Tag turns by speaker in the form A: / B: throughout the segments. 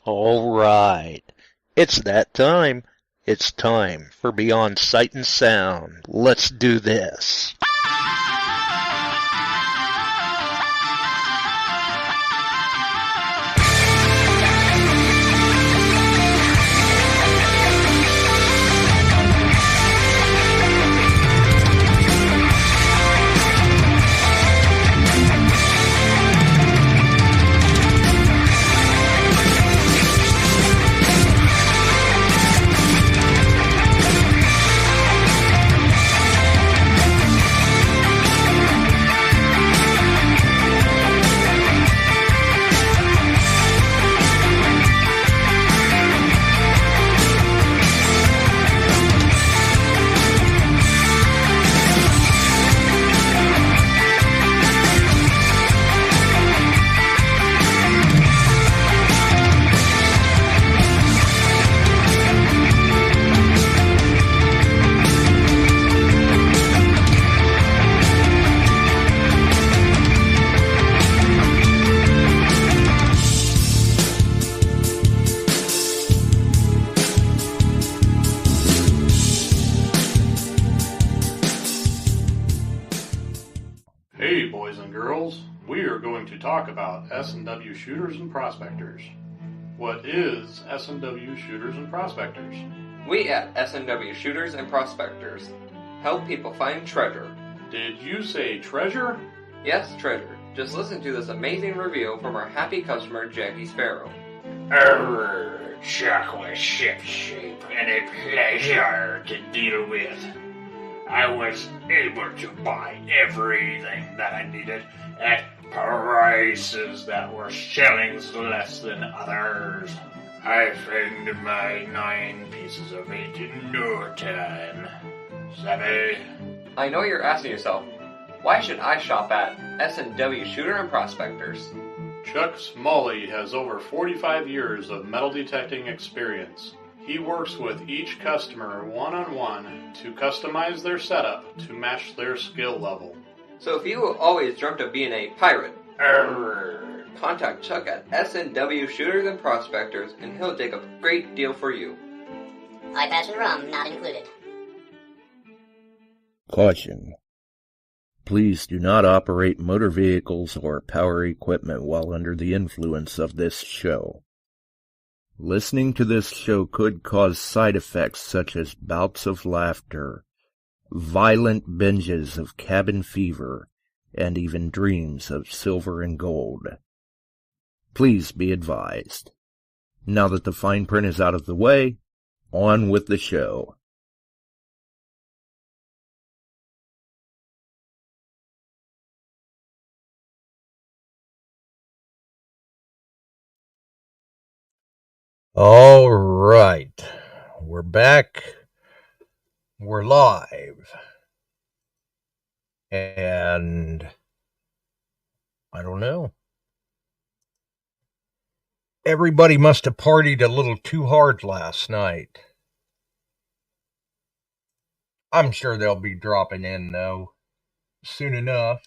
A: All right. It's that time. It's time for Beyond Sight and Sound. Let's do this.
B: Hey boys and girls, we are going to talk about S&W shooters and prospectors. What is S&W shooters and prospectors?
C: We at S&W Shooters and Prospectors help people find treasure.
B: Did you say treasure?
C: Yes, treasure. Just listen to this amazing review from our happy customer, Jackie Sparrow.
D: Chocolate ship shape and a pleasure to deal with. I was able to buy everything that I needed at prices that were shillings less than others. I found my 9 pieces of 8 in no time. Savvy?
C: I know you're asking yourself, why should I shop at S&W Shooter and Prospectors?
B: Chuck Smalley has over 45 years of metal detecting experience. He works with each customer one-on-one to customize their setup to match their skill level.
C: So if you always dreamt of being a pirate, contact Chuck at S&W Shooters and Prospectors and he'll dig up a great deal for you.
E: iPads and rum not included.
A: Caution. Please do not operate motor vehicles or power equipment while under the influence of this show. Listening to this show could cause side effects such as bouts of laughter, violent binges of cabin fever, and even dreams of silver and gold. Please be advised. Now that the fine print is out of the way, on with the show. All right, we're back. We're live. And I don't know. Everybody must have partied a little too hard last night. I'm sure they'll be dropping in, though, soon enough.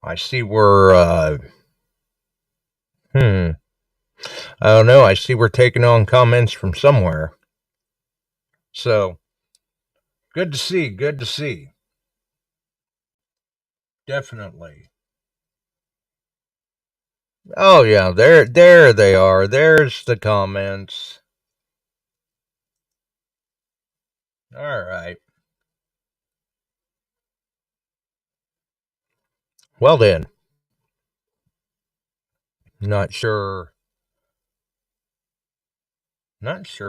A: I see we're, I don't know. I see we're taking on comments from somewhere. So, good to see. Good to see. Definitely. Oh, yeah. There they are. There's the comments. All right. Well, then. Not sure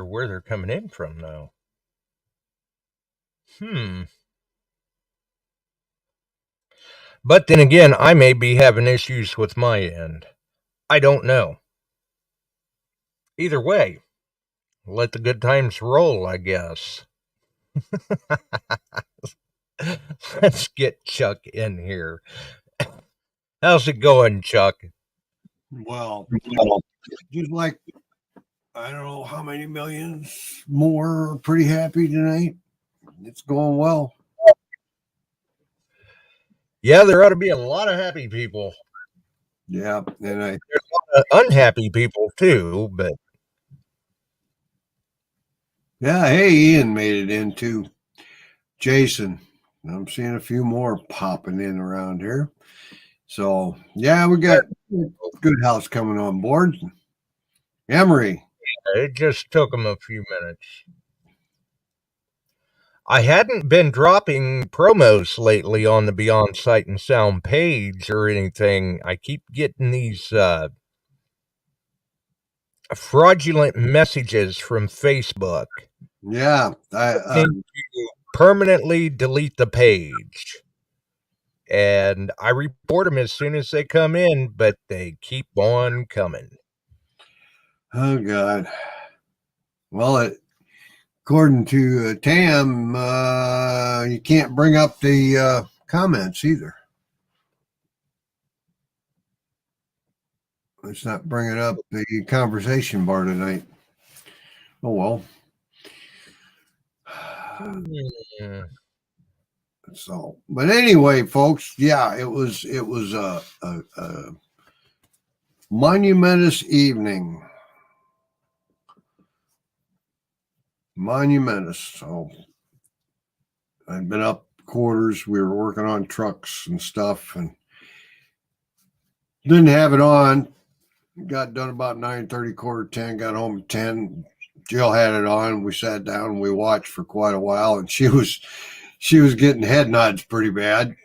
A: where they're coming in from, though. But then again, I may be having issues with my end. I don't know. Either way, let the good times roll, I guess. Let's get Chuck in here. How's it going, Chuck?
F: Well, just like, I don't know how many millions more are pretty happy tonight. It's going well.
A: Yeah, there ought to be a lot of happy people.
F: Yeah, and
A: There's a lot
G: unhappy people too, but
F: Yeah, hey, Ian made it in too. Jason, I'm seeing a few more popping in around here. So, yeah, we got good house coming on board. Emery.
G: it just took them a few minutes. I hadn't been dropping promos lately on the Beyond Sight and Sound page or anything. I keep getting these fraudulent messages from Facebook.
F: Yeah,
G: I permanently delete the page. And I report them as soon as they come in, but they keep on coming.
F: Oh, God. Well, according to Tam, you can't bring up the comments either. It's not bringing up the conversation bar tonight. Oh, well. So, but anyway, folks, yeah, it was a monumentous evening. Monumentous. So I'd been up quarters. We were working on trucks and stuff and didn't have it on. Got done about 9:30, 9:45, got home at 10. Jill had it on. We sat down and we watched for quite a while, and she was getting head nods pretty bad.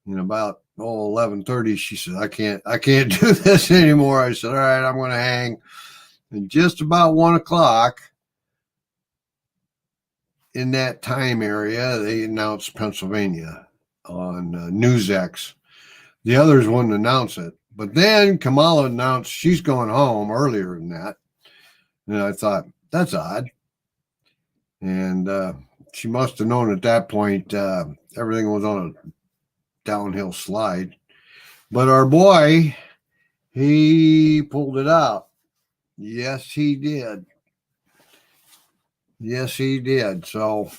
F: And about 11:30, she said, I can't do this anymore. I said, all right, I'm going to hang. And just about 1 o'clock in that time area, they announced Pennsylvania on NewsX. The others wouldn't announce it. But then Kamala announced she's going home earlier than that. And I thought, that's odd. And she must have known at that point everything was on a downhill slide. But our boy, he pulled it out. Yes, he did. Yes, he did. So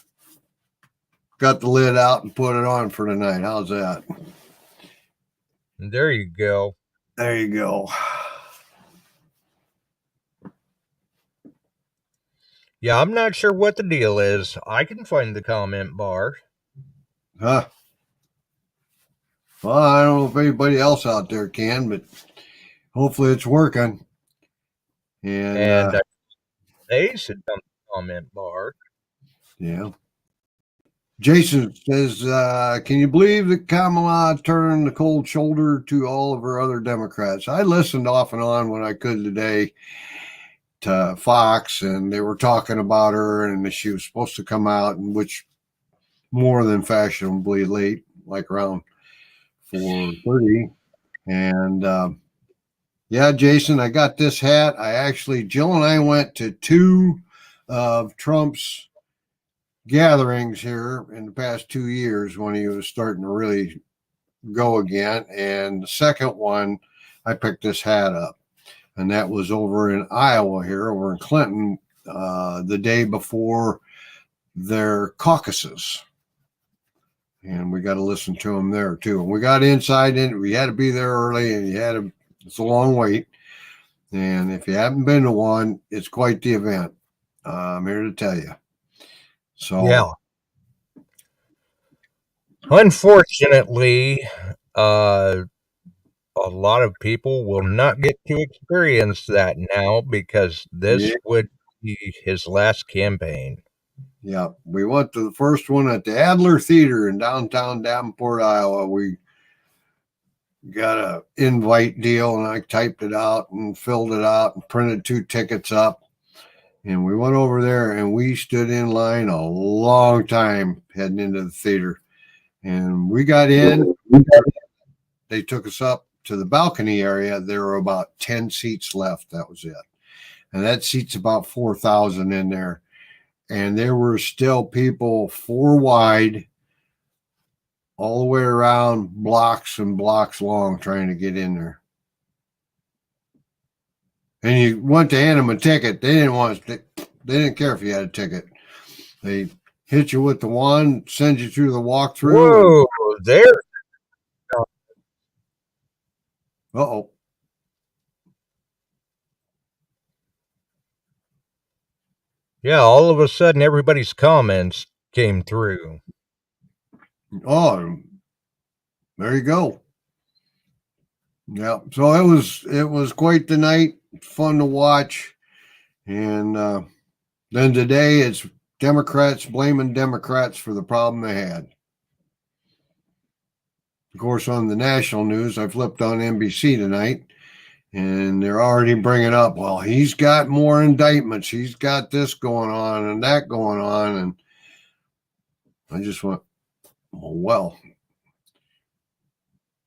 F: got the lid out and put it on for tonight. How's that?
G: There you go.
F: There you go.
G: Yeah, I'm not sure what the deal is. I can find the comment bar.
F: Huh? Well, I don't know if anybody else out there can, but hopefully it's working. And
G: Ace had done the comment bar.
F: Yeah. Jason says, can you believe that Kamala turned the cold shoulder to all of her other Democrats? I listened off and on when I could today to Fox, and they were talking about her, and she was supposed to come out, and which more than fashionably late, like around 4:30. And yeah, Jason, I got this hat. Jill and I went to 2 of Trump's gatherings here in the past 2 years when he was starting to really go again. And the second one, I picked this hat up. And that was over in Iowa here, over in Clinton, the day before their caucuses. And we got to listen to them there too. And we got inside in. We had to be there early, and it's a long wait. And if you haven't been to one, it's quite the event. I'm here to tell you. So
G: yeah. Unfortunately, a lot of people will not get to experience that now because this would be his last campaign.
F: Yeah, we went to the first one at the Adler Theater in downtown Davenport, Iowa. We got a invite deal, and I typed it out and filled it out and printed 2 tickets up. And we went over there, and we stood in line a long time heading into the theater. And we got in. They took us up to the balcony area. There were about 10 seats left. That was it. And that seats about 4,000 in there. And there were still people 4 wide, all the way around, blocks and blocks long, trying to get in there. And you went to hand them a ticket. They didn't care if you had a ticket. They hit you with the wand, send you through the walkthrough.
G: Whoa, there.
F: Uh-oh.
G: Yeah, all of a sudden everybody's comments came through.
F: Oh, there you go. Yeah, so it was quite the night, fun to watch, and then today it's Democrats blaming Democrats for the problem they had. Of course, on the national news, I flipped on NBC tonight, and they're already bringing up, well, he's got more indictments, he's got this going on and that going on, and I just went, well,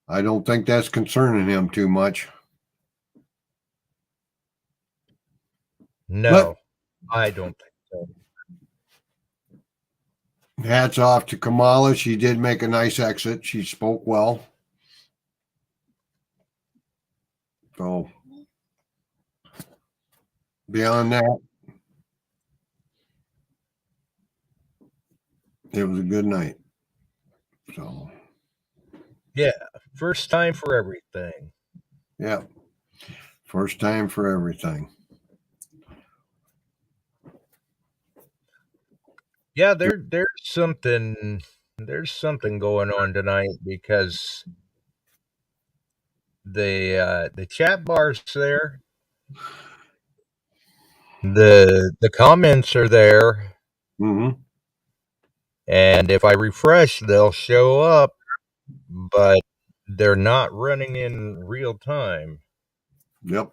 F: I don't think that's concerning him too much.
G: No, I don't think so.
F: Hats off to Kamala. She did make a nice exit. She spoke well. So beyond that, it was a good night. So
G: yeah, first time for everything.
F: Yeah, first time for everything.
G: Yeah, there's something going on tonight because the chat bar's there, the comments are there,
F: Mm-hmm.
G: and if I refresh, they'll show up, but they're not running in real time.
F: Yep.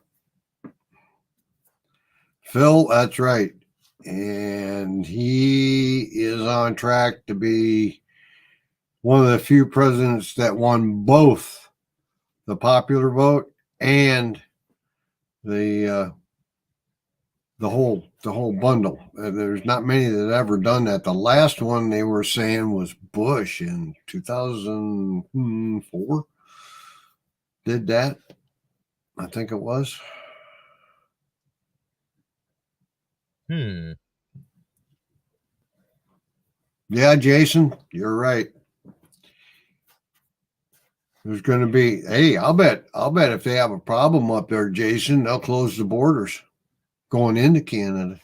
F: Phil, that's right. And he is on track to be one of the few presidents that won both the popular vote and the whole bundle. There's not many that have ever done that. The last one they were saying was Bush in 2004. Did that, I think it was. Yeah, Jason, you're right. There's going to be, hey, I'll bet if they have a problem up there, Jason, they'll close the borders going into Canada.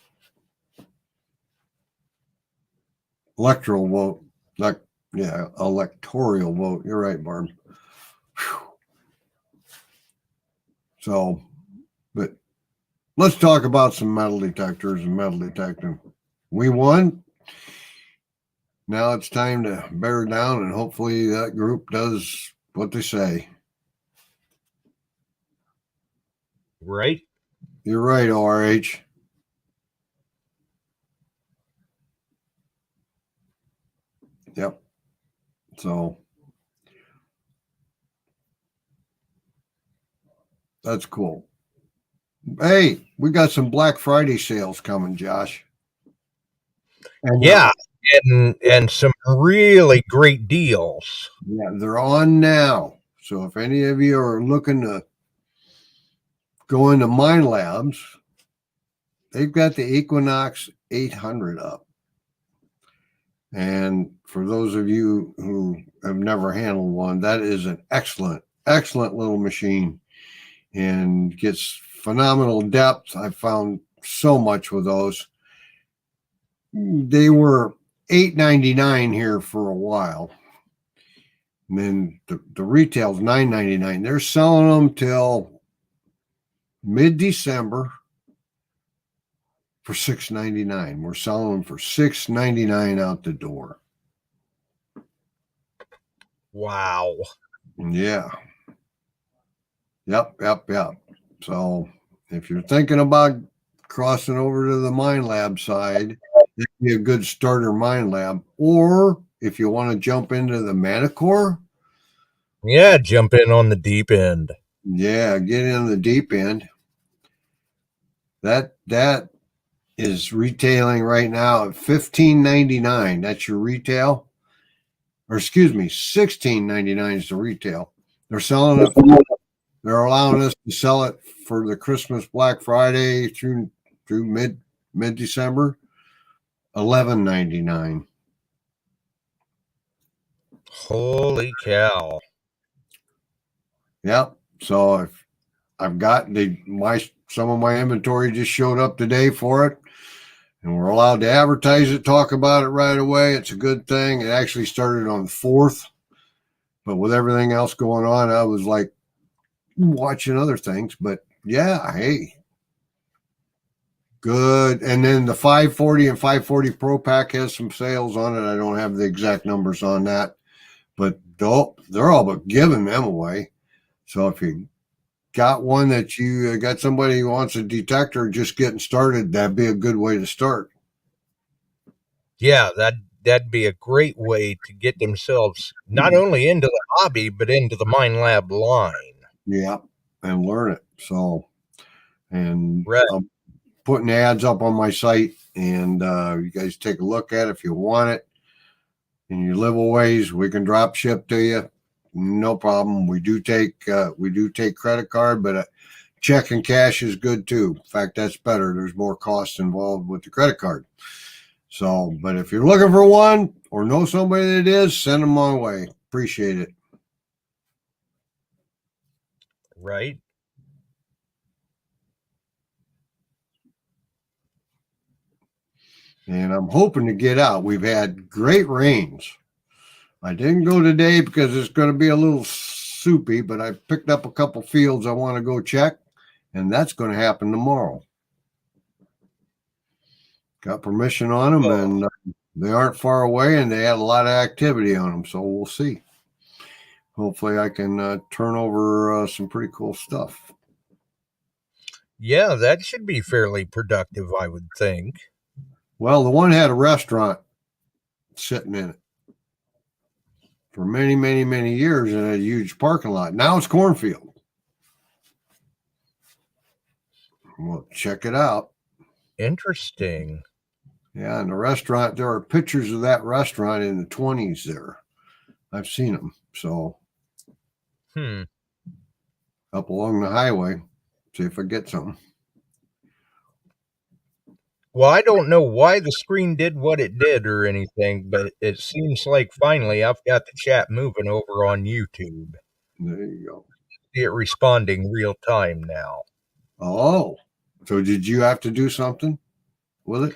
F: Electoral vote. Electoral vote. You're right, Barb. Whew. So, but let's talk about some metal detectors and metal detecting. We won. Now it's time to bear down, and hopefully that group does what they say.
G: Right?
F: You're right, ORH. Yep. So that's cool. Hey, we got some Black Friday sales coming, Josh. And
G: yeah, and some really great deals.
F: Yeah, they're on now. So if any of you are looking to go into Mine Labs, they've got the Equinox 800 up. And for those of you who have never handled one, that is an excellent little machine and gets phenomenal depth. I found so much with those. They were $8.99 here for a while. And then the retail's $9.99. They're selling them till mid-December for $6.99. We're selling them for $6.99 out the door.
G: Wow.
F: Yeah. Yep. So if you're thinking about crossing over to the Mine Lab side, it'd be a good starter Mine Lab. Or if you want to jump into the MANTICORE,
G: yeah, jump in on the deep end.
F: Yeah, get in the deep end. That is retailing right now at $15.99. That's your retail. Or excuse me, $16.99 is the retail. They're selling it. They're allowing us to sell it for the Christmas Black Friday through mid December. $11.99.
G: Holy cow!
F: Yep. So if I've got some of my inventory just showed up today for it. And we're allowed to advertise it, talk about it right away. It's a good thing. It actually started on the 4th, but with everything else going on, I was like watching other things. But yeah, hey, good. And then the 540 and 540 Pro Pack has some sales on it. I don't have the exact numbers on that, but they're all but giving them away. So if you got one that you got somebody who wants a detector just getting started, that'd be a good way to start.
G: Yeah, that'd be a great way to get themselves not only into the hobby, but into the Mind Lab line.
F: Yeah, and learn it. So, and
G: Right.
F: I'm putting ads up on my site, and you guys take a look at it if you want it. And you live a ways, we can drop ship to you, no problem. We do take credit card, but check and cash is good too. In fact, that's better. There's more costs involved with the credit card. So, but if you're looking for one or know somebody that is, send them my way. Appreciate it.
G: Right.
F: And I'm hoping to get out. We've had great rains. I didn't go today because it's going to be a little soupy, but I picked up a couple fields I want to go check, and that's going to happen tomorrow. Got permission on them, and they aren't far away, and they had a lot of activity on them, so we'll see. Hopefully I can turn over some pretty cool stuff.
G: Yeah, that should be fairly productive, I would think.
F: Well, the one had a restaurant sitting in it for many, many, many years in a huge parking lot. Now it's cornfield. Well, check it out.
G: Interesting.
F: Yeah, and the restaurant, there are pictures of that restaurant in the 20s there. I've seen them. So up along the highway, see if I get something.
G: Well, I don't know why the screen did what it did or anything, but it seems like finally I've got the chat moving over on YouTube.
F: There you go.
G: See it responding real time now.
F: Oh, so did you have to do something with it?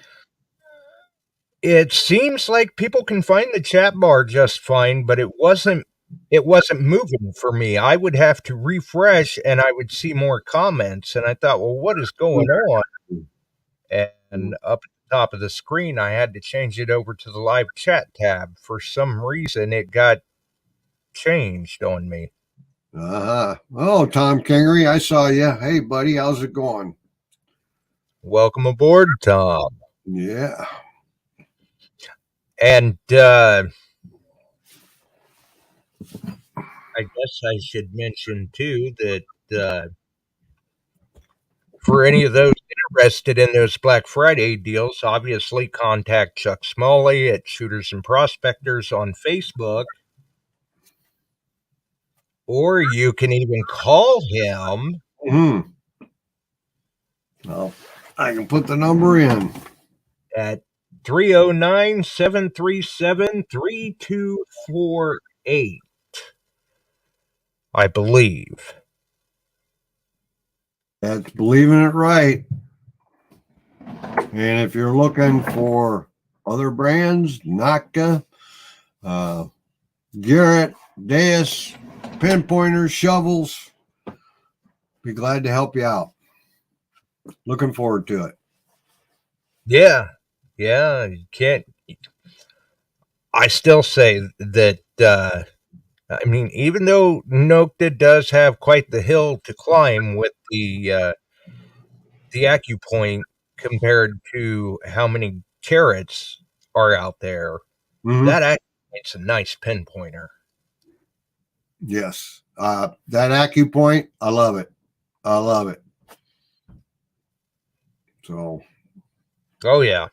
G: It seems like people can find the chat bar just fine, but it wasn't moving for me. I would have to refresh and I would see more comments, and I thought, well, what is going on? And up at the top of the screen, I had to change it over to the live chat tab. For some reason, it got changed on me.
F: Oh, Tom Kingery, I saw you. Hey, buddy, how's it going?
G: Welcome aboard, Tom.
F: Yeah.
G: And I guess I should mention, too, that for any of those interested in those Black Friday deals, obviously contact Chuck Smalley at Shooters and Prospectors on Facebook. Or you can even call him.
F: Well, I can put the number in.
G: At 309-737-3248, I believe.
F: That's believing it right. And if you're looking for other brands, Naka, Garrett, Deus, pinpointers, shovels, be glad to help you out. Looking forward to it.
G: Yeah, you can't. I still say that, I mean, even though Nokta does have quite the hill to climb with the AccuPoint compared to how many carats are out there, that AccuPoint's a nice pinpointer.
F: Yes. That AccuPoint, I love it. I love it. So.
G: Oh, yeah.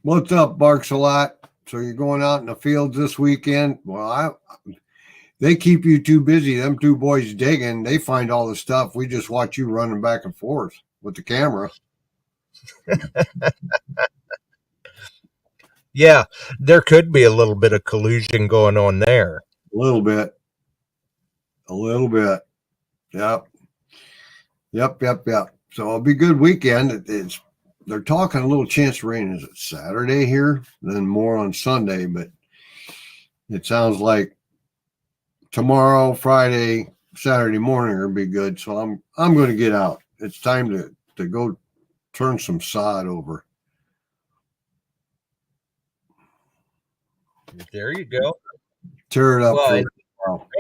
F: What's up, Barks a lot? So you're going out in the fields this weekend? Well, they keep you too busy. Them two boys digging. They find all the stuff. We just watch you running back and forth with the camera.
G: Yeah, there could be a little bit of collusion going on there.
F: A little bit. Yep. So it'll be a good weekend. they're talking a little chance of rain. Is it Saturday here? Then more on Sunday, but it sounds like tomorrow, Friday, Saturday morning will be good. So I'm going to get out. It's time to go turn some sod over.
G: There you go.
F: Tear it up.
G: Well, in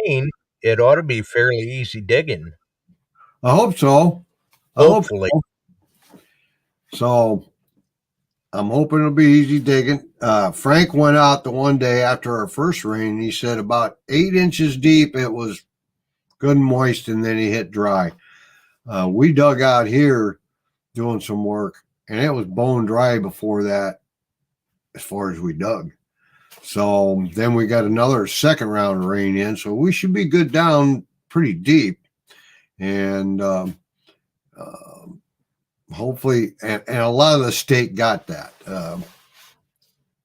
G: rain, it ought to be fairly easy digging.
F: I hope so.
G: Hopefully.
F: So I'm hoping it'll be easy digging. Frank went out the one day after our first rain. And he said about 8 inches deep. It was good and moist, and then he hit dry. We dug out here doing some work, and it was bone dry before that as far as we dug. So then we got another second round of rain in, so we should be good down pretty deep. And hopefully, and a lot of the state got that.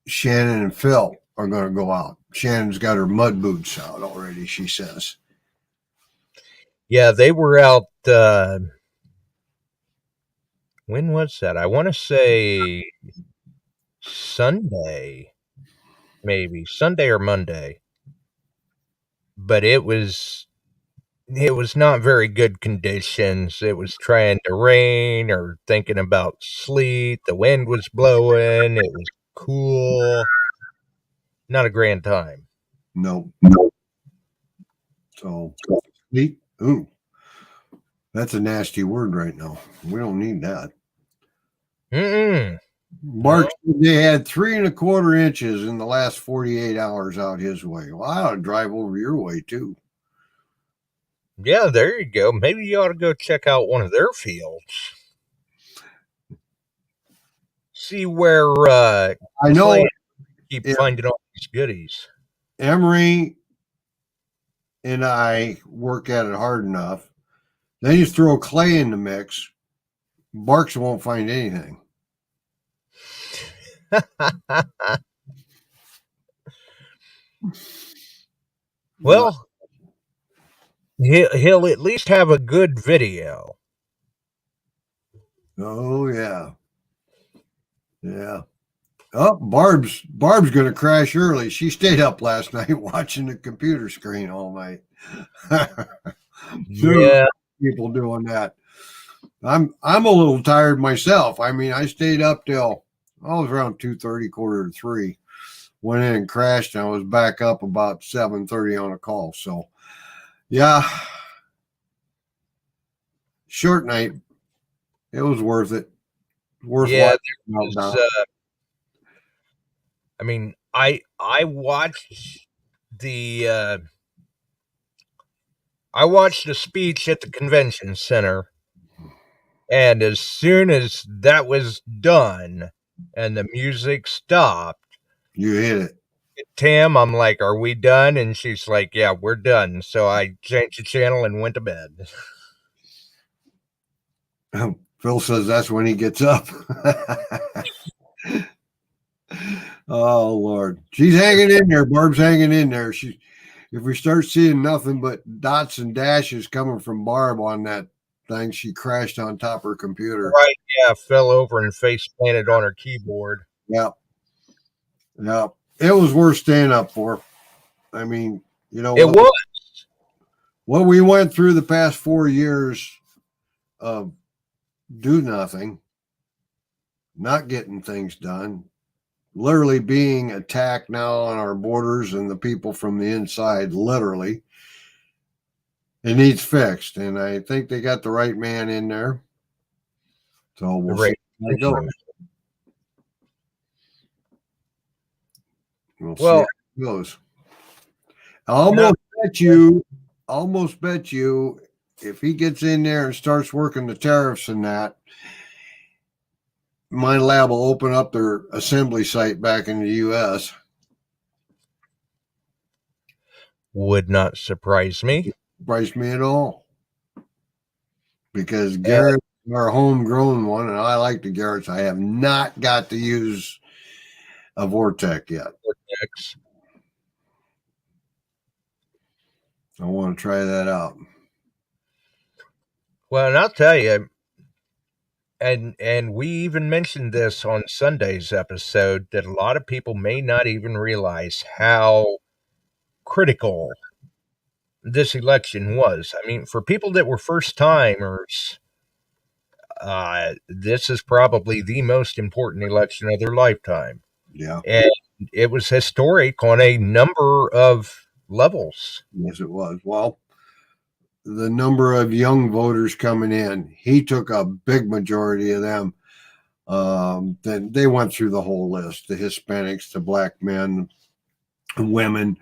F: Shannon and Phil are going to go out. Shannon's got her mud boots out already, she says.
G: Yeah, they were out. When was that? I want to say Sunday, maybe Sunday or Monday. But it was not very good conditions. It was trying to rain or thinking about sleet. The wind was blowing. It was cool. Not a grand time.
F: No. So, sleet. Ooh, that's a nasty word right now. We don't need that. Mark said they had 3 1/4 inches in the last 48 hours out his way. Well, I ought to drive over your way too.
G: Yeah, there you go. Maybe you ought to go check out one of their fields. See where
F: I know
G: keep finding all these goodies.
F: Emery and I work at it hard enough. Then you throw Clay in the mix, Barks won't find anything.
G: Well, he'll at least have a good video.
F: Oh yeah. Oh, Barb's gonna crash early. She stayed up last night watching the computer screen all night.
G: Yeah,
F: people doing that. I'm a little tired myself. I mean, I stayed up till I was around 2:30, 2:45. Went in and crashed, and I was back up about 7:30 on a call. So, yeah, short night. It was worth it.
G: Yeah, I mean, I watched the speech at the convention center, and as soon as that was done and the music stopped,
F: you hit it.
G: Tim, I'm like, "Are we done?" And she's like, "Yeah, we're done." So I changed the channel and went to bed.
F: Phil says that's when he gets up. Oh Lord, she's hanging in there. Barb's hanging in there. If we start seeing nothing but dots and dashes coming from Barb on that thing, she crashed on top of her computer.
G: Right? Yeah, fell over and face planted on her keyboard.
F: Yep. It was worth staying up for. I mean, you know,
G: it was
F: what we went through the past 4 years of do nothing, not getting things done, literally being attacked now on our borders and the people from the inside, literally. It needs fixed, and I think they got the right man in there. So we'll see how it goes. We'll see how it goes. I almost bet you if he gets in there and starts working the tariffs and that, my lab will open up their assembly site back in the U.S.
G: Would not surprise me.
F: Surprise me at all. Because Garrett's our homegrown one, and I like the Garrett's. I have not got to use a Vortex yet. I want to try that out.
G: Well, and I'll tell you, And we even mentioned this on Sunday's episode, that a lot of people may not even realize how critical this election was. I mean, for people that were first timers, this is probably the most important election of their lifetime.
F: Yeah.
G: And it was historic on a number of levels.
F: Yes, it was. Well, the number of young voters coming in, he took a big majority of them. Then they went through the whole list: the Hispanics, the black men, women,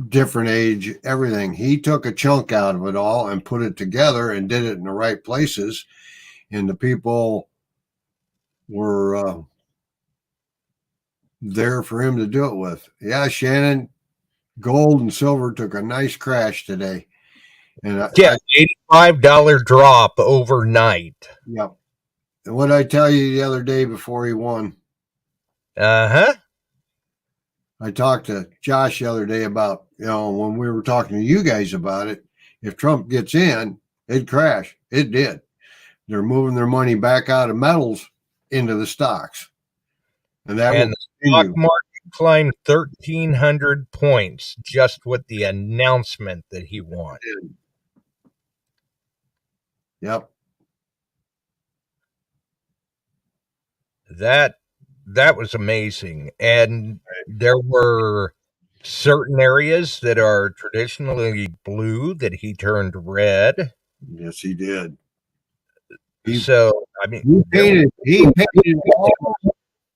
F: different age, everything. He took a chunk out of it all and put it together and did it in the right places. And the people were there for him to do it with. Yeah, Shannon, gold and silver took a nice crash today. And
G: $85 drop overnight.
F: Yep. And what did I tell you the other day before he won?
G: Uh-huh.
F: I talked to Josh the other day about, when we were talking to you guys about it, if Trump gets in, it'd crash. It did. They're moving their money back out of metals into the stocks. And the
G: stock market climbed 1,300 points just with the announcement that he won.
F: Yep.
G: That was amazing. And there were certain areas that are traditionally blue that he turned red.
F: Yes, he did.
G: So, I mean,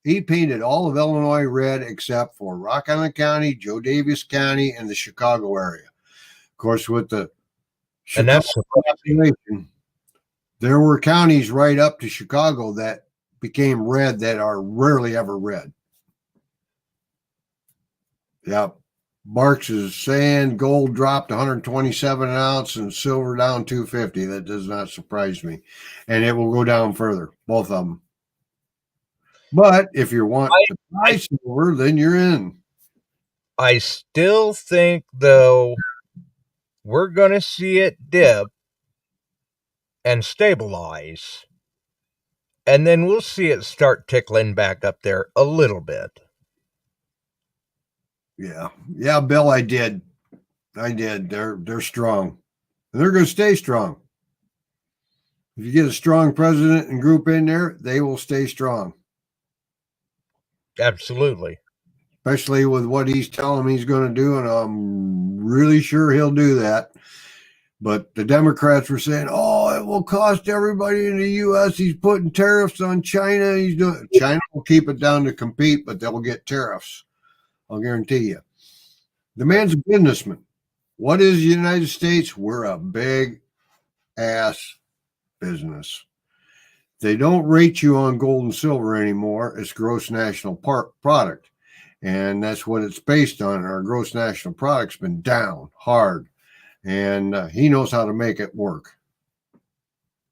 F: he painted all of Illinois red except for Rock Island County, Joe Davis County, and the Chicago area. Of course, with the Chicago population, there were counties right up to Chicago that became red that are rarely ever red. Yep. Marks is saying gold dropped 127 an ounce and silver down 250. That does not surprise me. And it will go down further, both of them. But if you want to buy silver, then you're in.
G: I still think, though, we're going to see it dip and stabilize. And then we'll see it start tickling back up there a little bit.
F: Yeah. Yeah, Bill, I did. They're strong. And they're going to stay strong. If you get a strong president and group in there, they will stay strong.
G: Absolutely.
F: Especially with what he's telling me he's going to do, and I'm really sure he'll do that. But the Democrats were saying, "Oh, it will cost everybody in the U.S. He's putting tariffs on China. China will keep it down to compete, but they'll get tariffs. I'll guarantee you." The man's a businessman. What is the United States? We're a big ass business. They don't rate you on gold and silver anymore. It's gross national product. And that's what it's based on. Our gross national product's been down hard. And he knows how to make it work.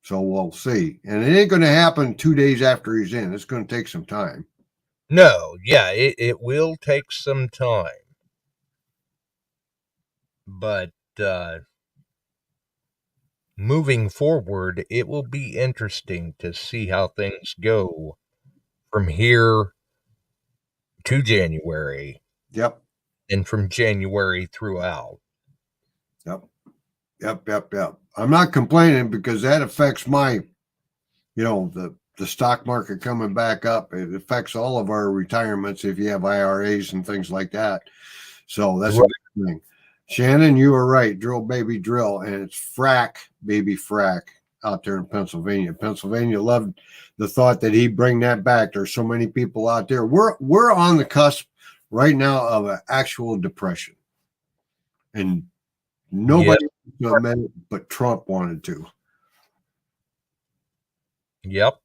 F: So we'll see. And it ain't going to happen 2 days after he's in. It's going to take some time.
G: No, yeah, it will take some time. But moving forward, it will be interesting to see how things go from here to January.
F: Yep.
G: And from January throughout.
F: Yep. I'm not complaining because that affects my, the stock market coming back up. It affects all of our retirements if you have IRAs and things like that. So that's a good thing. Shannon, you were right. Drill, baby, drill. And it's frack, baby, frack out there in Pennsylvania. Pennsylvania loved the thought that he'd bring that back. There's so many people out there. We're on the cusp right now of an actual depression. And nobody to admit it, but Trump wanted to.
G: Yep.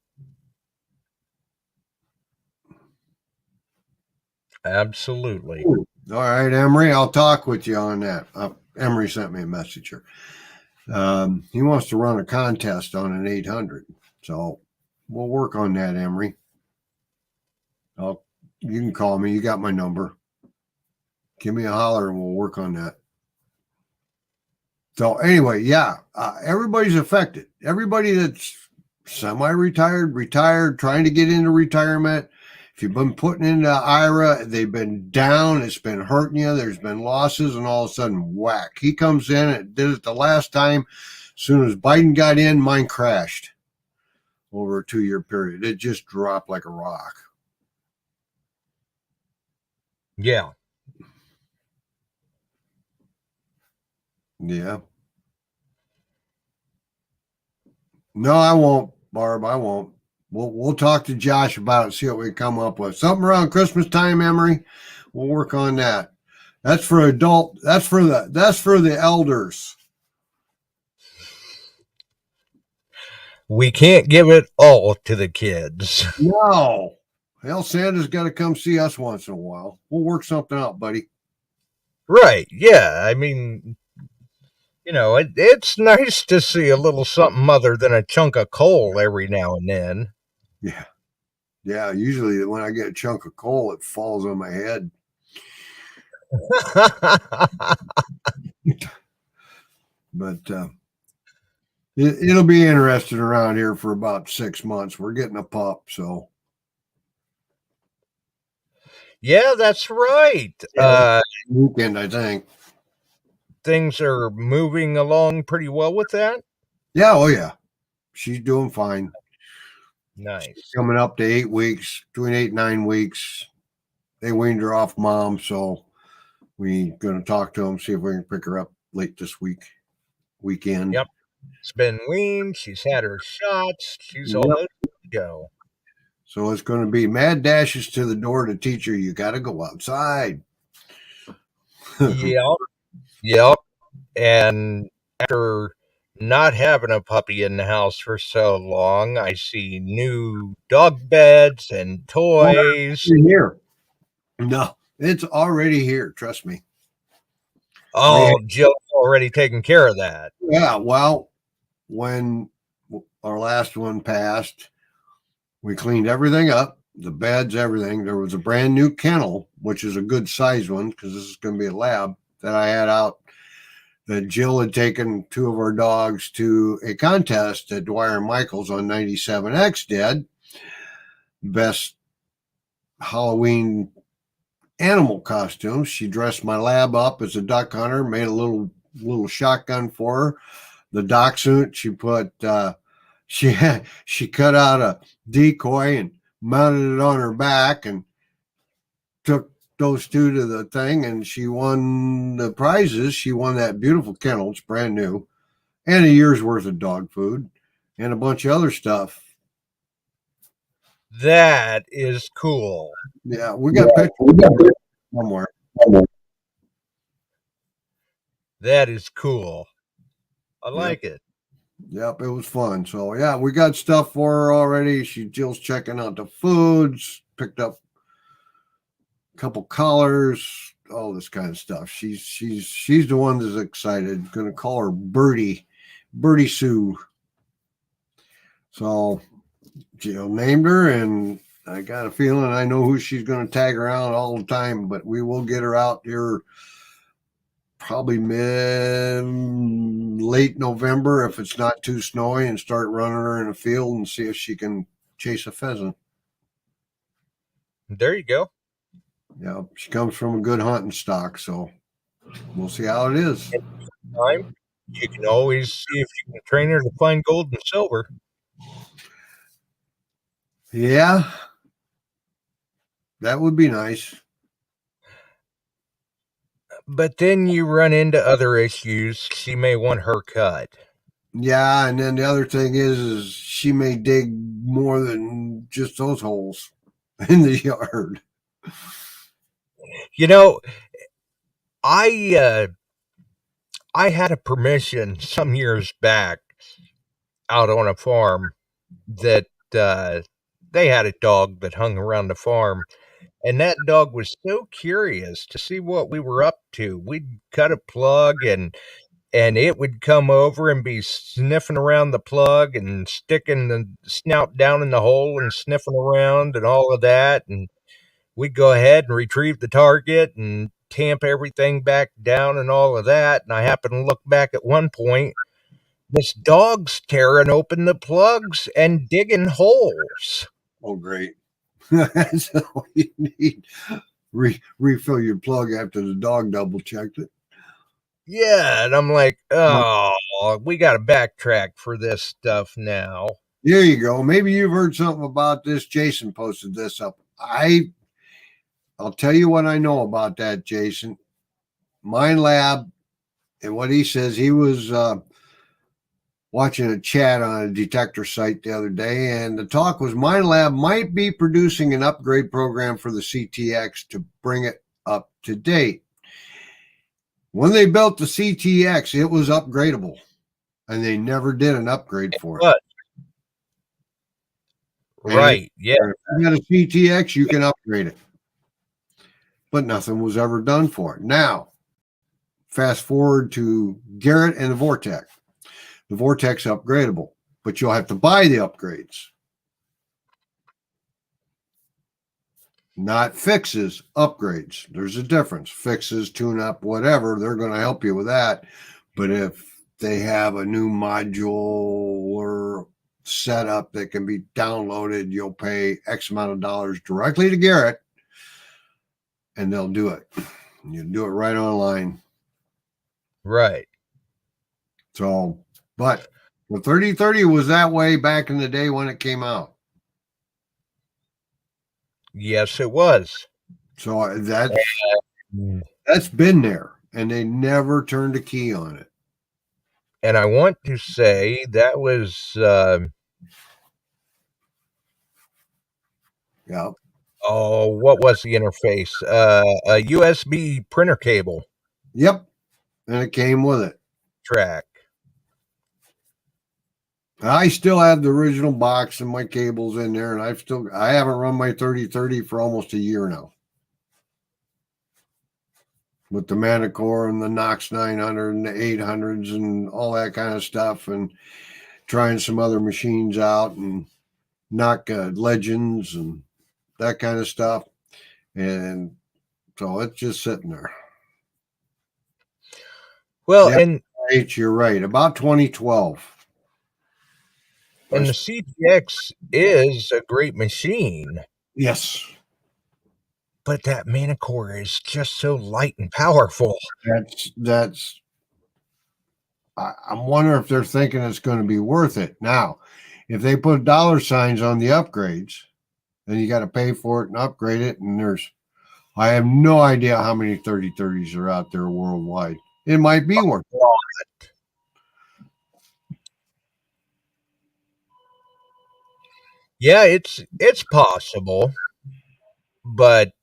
G: Absolutely.
F: All right, Emery, I'll talk with you on that. Emery sent me a message here. He wants to run a contest on an 800. So we'll work on that, Emery. You can call me. You got my number. Give me a holler and we'll work on that. So anyway, yeah, everybody's affected. Everybody that's semi-retired, retired, trying to get into retirement. If you've been putting into IRA, they've been down. It's been hurting you. There's been losses, and all of a sudden, whack. He comes in and did it the last time. As soon as Biden got in, mine crashed over a 2-year period. It just dropped like a rock.
G: Yeah.
F: Yeah. No, I won't, Barb. I won't. We'll talk to Josh about it, see what we come up with. Something around Christmas time, Emery. We'll work on that. That's for adult. That's for the elders.
G: We can't give it all to the kids.
F: No. Hell, Santa's got to come see us once in a while. We'll work something out, buddy.
G: Right. Yeah. I mean, it's nice to see a little something other than a chunk of coal every now and then.
F: Yeah. Yeah. Usually when I get a chunk of coal, it falls on my head. But it'll be interesting around here for about 6 months. We're getting a pup, so.
G: Yeah, that's right.
F: Weekend, I think.
G: Things are moving along pretty well with that.
F: Yeah, oh yeah. She's doing fine.
G: Nice.
F: She's coming up to 8 weeks, between 8 and 9 weeks. They weaned her off mom, so we're going to talk to them, see if we can pick her up late this weekend.
G: Yep. It's been weaned. She's had her shots. She's almost good to go.
F: So it's going to be mad dashes to the door to teach her you got to go outside.
G: Yep. And after not having a puppy in the house for so long, I see new dog beds and toys.
F: Here. No, it's already here. Trust me.
G: Oh, Jill's already taken care of that.
F: Yeah. Well, when our last one passed, we cleaned everything up, the beds, everything. There was a brand new kennel, which is a good size one because this is going to be a lab that I had out. That Jill had taken 2 of our dogs to a contest that Dwyer Michaels on 97X did. Best Halloween animal costumes. She dressed my lab up as a duck hunter, made a little shotgun for her. The dachshund, she put she cut out a decoy and mounted it on her back and took those 2 to the thing, and she won the prizes. She won that beautiful kennel. It's brand new, and a year's worth of dog food and a bunch of other stuff.
G: That is cool.
F: Yeah, we got pictures somewhere.
G: That is cool. I like it.
F: Yep, it was fun. So yeah, we got stuff for her already. Jill's checking out the foods, picked up a couple collars, all this kind of stuff. She's the one that's excited. Gonna call her Birdie Sue. So Jill named her, and I got a feeling I know who she's gonna tag around all the time, but we will get her out here probably late November if it's not too snowy, and start running her in the field and see if she can chase a pheasant.
G: There you go.
F: Yeah, she comes from a good hunting stock, so we'll see how it is.
G: Time, you can always see if you can train her to find gold and silver.
F: Yeah, that would be nice.
G: But then you run into other issues. She may want her cut. Yeah,
F: and then the other thing is she may dig more than just those holes in the yard.
G: I had a permission some years back out on a farm that they had a dog that hung around the farm. And that dog was so curious to see what we were up to. We'd cut a plug and it would come over and be sniffing around the plug and sticking the snout down in the hole and sniffing around and all of that. And we'd go ahead and retrieve the target and tamp everything back down and all of that. And I happen to look back at one point, this dog's tearing open the plugs and digging holes.
F: Oh, great. That's all you need. Refill your plug after the dog double checked it.
G: Yeah, and I'm like, oh, we got to backtrack for this stuff now.
F: There you go. Maybe you've heard something about this. Jason posted this up. I'll tell you what I know about that, Jason. Mind Lab, and what he says, he was watching a chat on a detector site the other day, and the talk was Mind Lab might be producing an upgrade program for the CTX to bring it up to date. When they built the CTX, it was upgradable, and they never did an upgrade for it.
G: Right, yeah.
F: If you got a CTX, you can upgrade it. But nothing was ever done for it. Now, fast forward to Garrett and the Vortex. The Vortex upgradable, but you'll have to buy the upgrades. Not fixes, upgrades. There's a difference. Fixes, tune up, whatever, they're going to help you with that. But if they have a new module or setup that can be downloaded, you'll pay X amount of dollars directly to Garrett, and they'll do it. You do it right online.
G: Right.
F: So, but the 3030 was that way back in the day when it came out.
G: Yes, it was.
F: So that's been there, and they never turned a key on it.
G: And I want to say that was
F: yeah.
G: Oh, what was the interface? A USB printer cable.
F: Yep. And it came with it.
G: Track.
F: I still have the original box and my cables in there, and I haven't run my 3030 for almost a year now. With the MANTICORE and the Knox 900 and the 800s and all that kind of stuff, and trying some other machines out and knock Legends and that kind of stuff. And so it's just sitting there.
G: Well, and
F: you're right. About 2012.
G: And the CTX is a great machine.
F: Yes.
G: But that MANTICORE is just so light and powerful.
F: I'm wondering if they're thinking it's going to be worth it. Now, if they put dollar signs on the upgrades, then you got to pay for it and upgrade it. And I have no idea how many 3030s are out there worldwide. It might be worth it.
G: Yeah, it's possible, but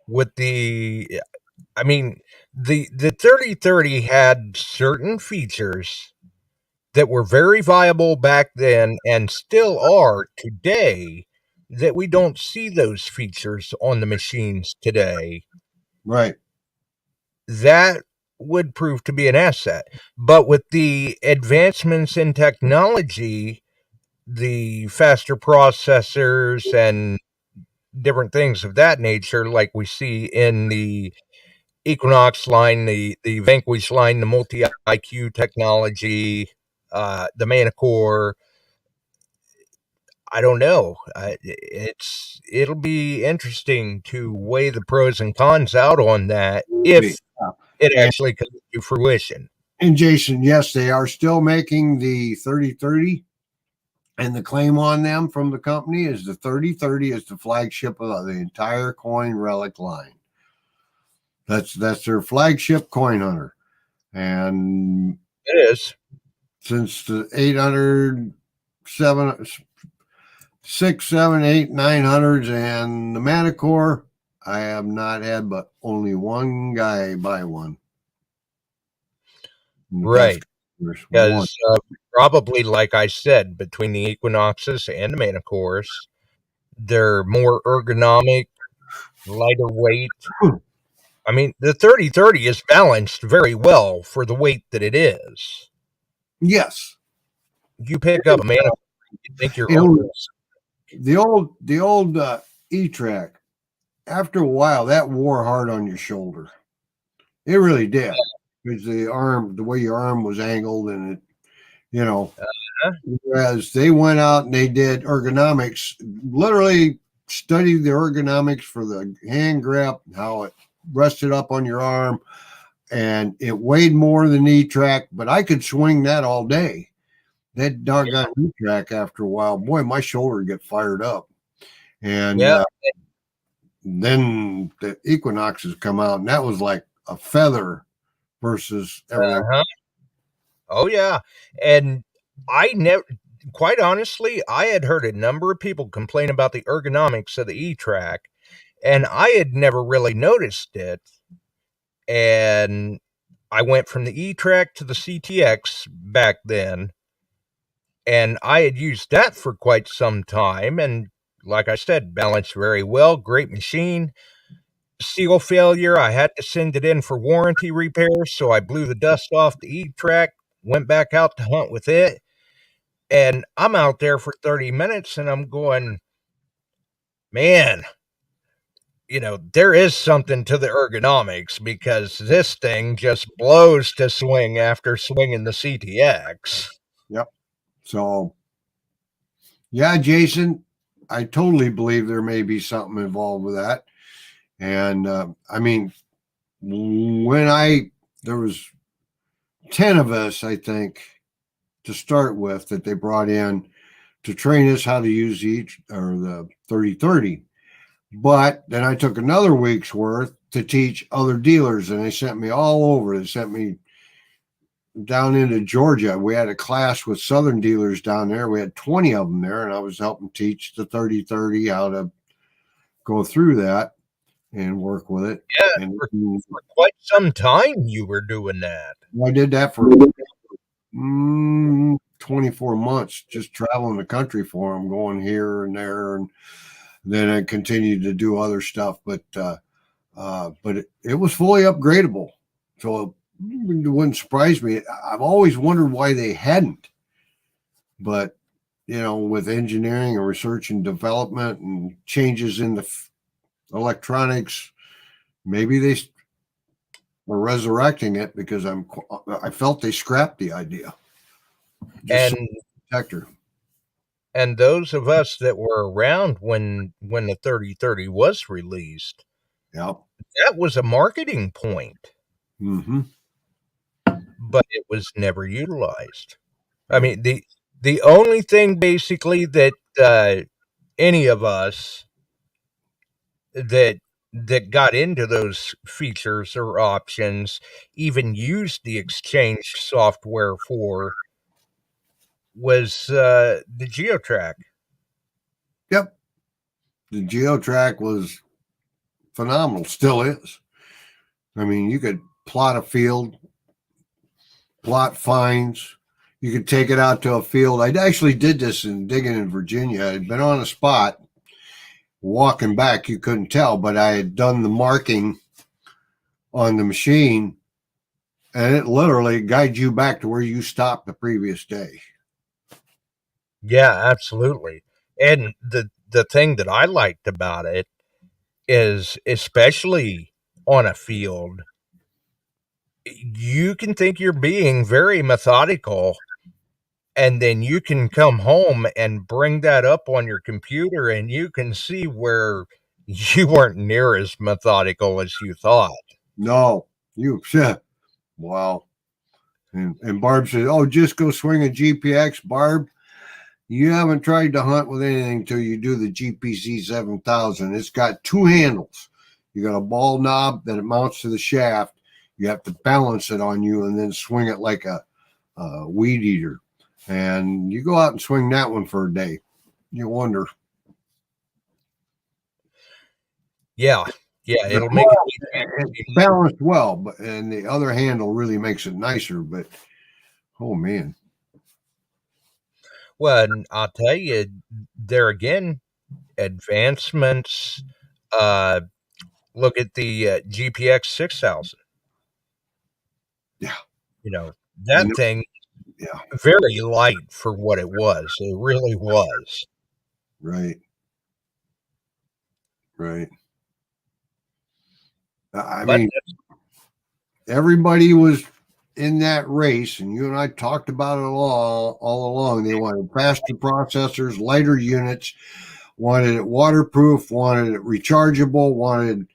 G: with the 3030 had certain features that were very viable back then and still are today, that we don't see those features on the machines today.
F: Right.
G: That would prove to be an asset. But with the advancements in technology, the faster processors and different things of that nature, like we see in the Equinox line, the Vanquish line, the multi-IQ technology, the MANTICORE, I don't know. It'll be interesting to weigh the pros and cons out on that if it actually comes to fruition.
F: And Jason, yes, they are still making the 3030, and the claim on them from the company is the 3030 is the flagship of the entire coin relic line. That's their flagship coin hunter, and
G: it is
F: since the 800, 6, 7, 8, 900s and the MANTICORE, I have not had but only one guy buy one.
G: Right. Because probably, like I said, between the Equinoxes and the MANTICOREs, they're more ergonomic, lighter weight. I mean, the 3030 is balanced very well for the weight that it is.
F: Yes.
G: You pick up a MANTICORE, you think you're
F: the old E-Track after a while, that wore hard on your shoulder. It really did. Because the way your arm was angled, and it, you know, whereas they went out and they did ergonomics, literally studied the ergonomics for the hand grip, how it rested up on your arm, and it weighed more than the E-Track, but I could swing that all day. That doggone E-Track, after a while, boy, my shoulder would get fired up. And then the Equinoxes come out, and that was like a feather versus everything.
G: Oh yeah, and I never, quite honestly, I had heard a number of people complain about the ergonomics of the E-Track, and I had never really noticed it. And I went from the E-Track to the CTX back then, and I had used that for quite some time, and like I said, balanced very well, great machine. Seal failure, I had to send it in for warranty repairs, so I blew the dust off the E-Track, went back out to hunt with it, and I'm out there for 30 minutes, and I'm going, man, there is something to the ergonomics, because this thing just blows to swing after swinging the CTX.
F: Yep. So, yeah, Jason, I totally believe there may be something involved with that. And I mean, there was 10 of us, I think, to start with, that they brought in to train us how to use the 3030. But then I took another week's worth to teach other dealers, and they sent me all over. They sent me down into Georgia. We had a class with Southern dealers down there. We had 20 of them there, and I was helping teach the 3030 how to go through that and work with it.
G: Yeah,
F: and
G: for quite some time you were doing that.
F: I did that for 24 months, just traveling the country for them, going here and there, and then I continued to do other stuff. But it was fully upgradable, so it wouldn't surprise me. I've always wondered why they hadn't, but with engineering and research and development and changes in the electronics, maybe they were resurrecting it, because I felt they scrapped the idea. Just
G: And
F: protector.
G: And those of us that were around when the 3030 was released,
F: Yeah.
G: that was a marketing point,
F: Mm-hmm.
G: but it was never utilized. I mean, the only thing basically that any of us that got into those features or options even used the exchange software for was the GeoTrack.
F: Yep. The GeoTrack was phenomenal. Still is. I mean, you could plot a field, plot finds. You could take it out to a field. I actually did this in digging in Virginia. I'd been on a spot. Walking back, you couldn't tell, but I had done the marking on the machine, and it literally guides you back to where you stopped the previous day.
G: Yeah, absolutely. And the thing that I liked about it is, especially on a field, you can think you're being very methodical, and then you can come home and bring that up on your computer, and you can see where you weren't near as methodical as you thought.
F: No, wow. And Barb said, "Oh, just go swing a GPX, Barb. You haven't tried to hunt with anything until you do the GPC 7000. It's got two handles. You got a ball knob that it mounts to the shaft. You have to balance it on you and then swing it like a weed eater. And you go out and swing that one for a day. You wonder."
G: Yeah, it'll make
F: it balanced well, and the other handle really makes it nicer. But oh man.
G: Well, and I'll tell you, there again, advancements. Look at the GPX 6000.
F: Yeah.
G: That thing, very light for what it was. It really was.
F: Right. I mean, everybody was in that race, and you and I talked about it all along. They wanted faster processors, lighter units, wanted it waterproof, wanted it rechargeable, wanted,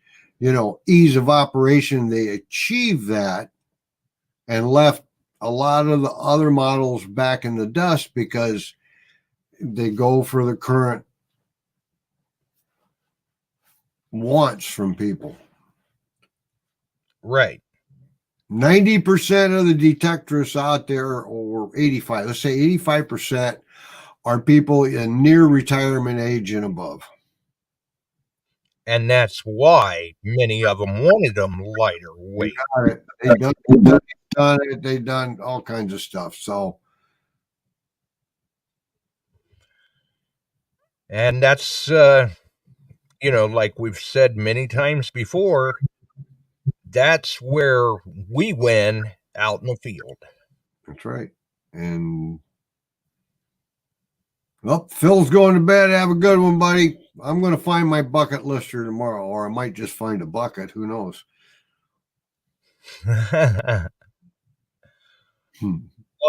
F: ease of operation. They achieved that and left a lot of the other models back in the dust because they go for the current wants from people.
G: Right.
F: 90% of the detectorists out there, or 85, let's say 85%, are people in near retirement age and above.
G: And that's why many of them wanted them lighter weight.
F: They've done all kinds of stuff. So,
G: and that's, like we've said many times before, that's where we win out in the field.
F: That's right. And, well, Phil's going to bed. Have a good one, buddy. I'm going to find my bucket lister tomorrow, or I might just find a bucket. Who knows?
G: Well,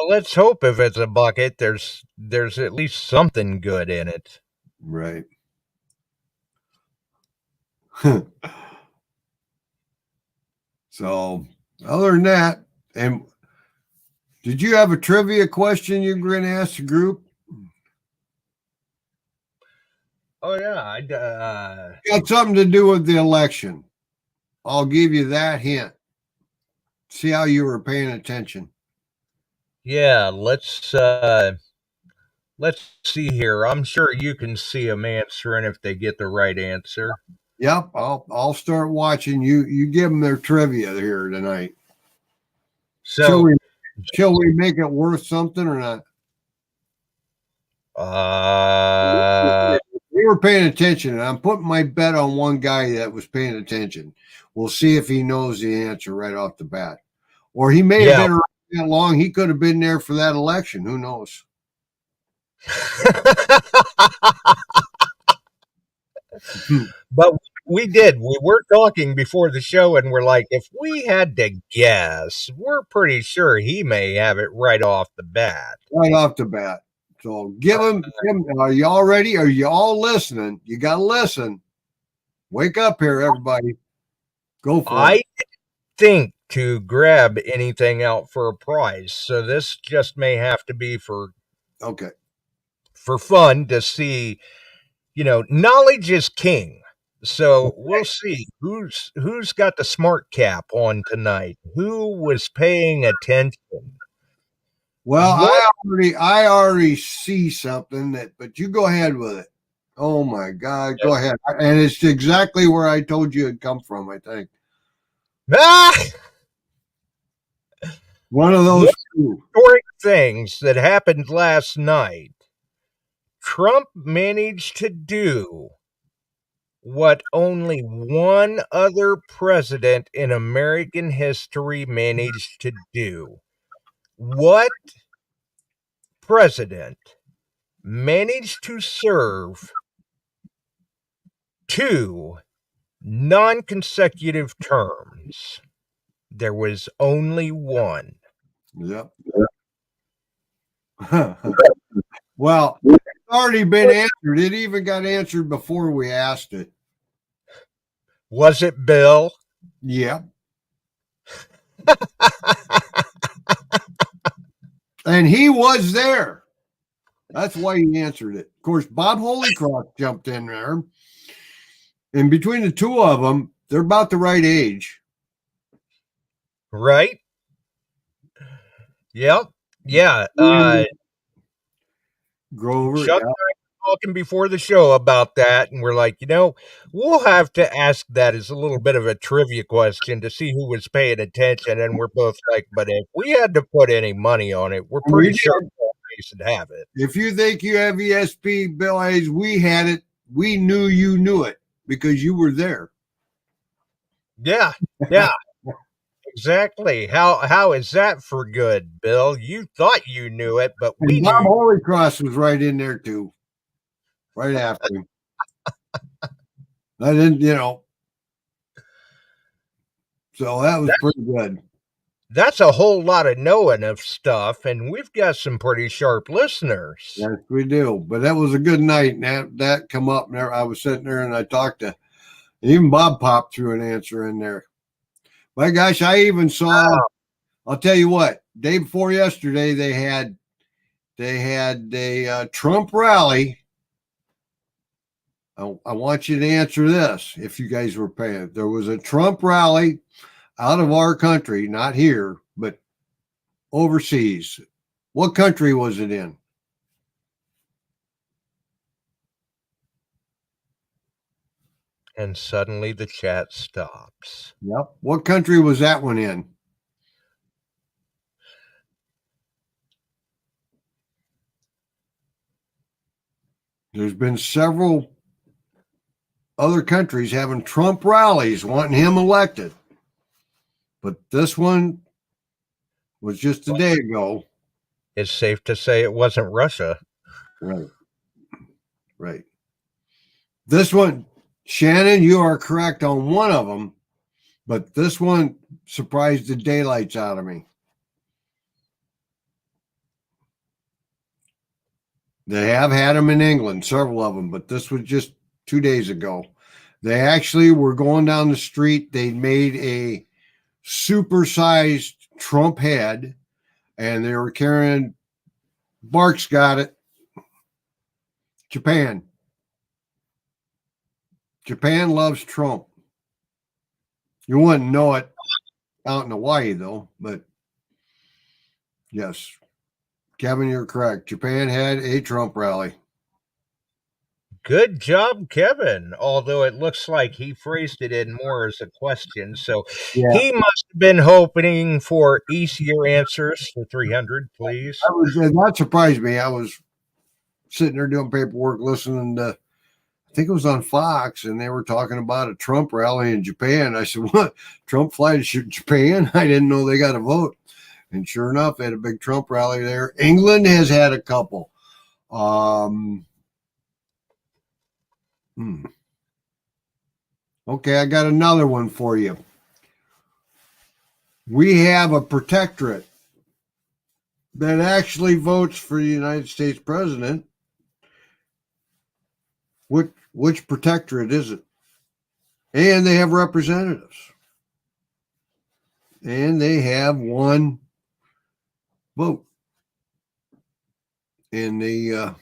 G: let's hope if it's a bucket, there's at least something good in it.
F: Right. So, other than that, and did you have a trivia question you were going to ask the group?
G: Oh yeah,
F: Got something to do with the election. I'll give you that hint. See how you were paying attention.
G: Yeah, let's see here. I'm sure you can see them answering if they get the right answer.
F: Yep, I'll start watching. You give them their trivia here tonight.
G: So
F: shall we make it worth something or not? We were paying attention, and I'm putting my bet on one guy that was paying attention. We'll see if he knows the answer right off the bat. Or he may have been around that long. He could have been there for that election. Who knows?
G: But we were talking before the show, and we're like, if we had to guess, we're pretty sure he may have it right off the bat.
F: Right off the bat. So give him. Are you all ready? Are you all listening? You got to listen. Wake up here, everybody. Go for it.
G: I think to grab anything out for a prize, so this just may have to be for fun to see. Knowledge is king. So we'll see who's got the smart cap on tonight. Who was paying attention?
F: Well, I already see something but you go ahead with it. Oh my God, go ahead. And it's exactly where I told you it'd come from, I think. One of those
G: historic things that happened last night. Trump managed to do what only one other president in American history managed to do. What president managed to serve 2 non-consecutive terms? There was only one.
F: Yep. Well, it's already been answered. It even got answered before we asked it.
G: Was it Bill?
F: Yeah. And he was there. That's why he answered it. Of course, Bob Holycroft jumped in there. And between the two of them, they're about the right age.
G: Right? Yep. Yeah.
F: Grover.
G: Chuck and I were talking before the show about that, and we're like, we'll have to ask that as a little bit of a trivia question to see who was paying attention. And we're both like, but if we had to put any money on it, we're pretty sure we should have it.
F: If you think you have ESP, Bill Hayes, we had it. We knew you knew it because you were there.
G: Yeah. Yeah. Exactly. How is that for good, Bill? You thought you knew it, but we
F: Bob
G: knew.
F: Holycross was right in there too, right after him. I didn't, So that was pretty good.
G: That's a whole lot of knowing of stuff, and we've got some pretty sharp listeners.
F: Yes, we do. But that was a good night. And that come up. And I was sitting there and I talked to, even Bob popped through an answer in there. My gosh, I even saw, I'll tell you what, day before yesterday, they had a Trump rally. I want you to answer this if you guys were paying. There was a Trump rally out of our country, not here, but overseas. What country was it in?
G: And suddenly the chat stops.
F: Yep. What country was that one in? There's been several other countries having Trump rallies wanting him elected. But this one was just a day ago.
G: It's safe to say it wasn't Russia.
F: Right. Right. This one, Shannon, you are correct on one of them, but this one surprised the daylights out of me. They have had them in England, several of them, but this was just 2 days ago. They actually were going down the street. They made a supersized Trump head, and they were carrying, Barks got it, Japan. Japan loves Trump. You wouldn't know it out in Hawaii, though, but yes, Kevin, you're correct. Japan had a Trump rally.
G: Good job, Kevin. Although it looks like he phrased it in more as a question. So he must have been hoping for easier answers for 300, please.
F: That surprised me. I was sitting there doing paperwork, listening to, I think it was on Fox, and they were talking about a Trump rally in Japan. I said, what? Trump fly to Japan? I didn't know they got a vote. And sure enough, they had a big Trump rally there. England has had a couple. Okay, I got another one for you. We have a protectorate that actually votes for the United States president. Which protectorate is it? And they have representatives. And they have one vote in the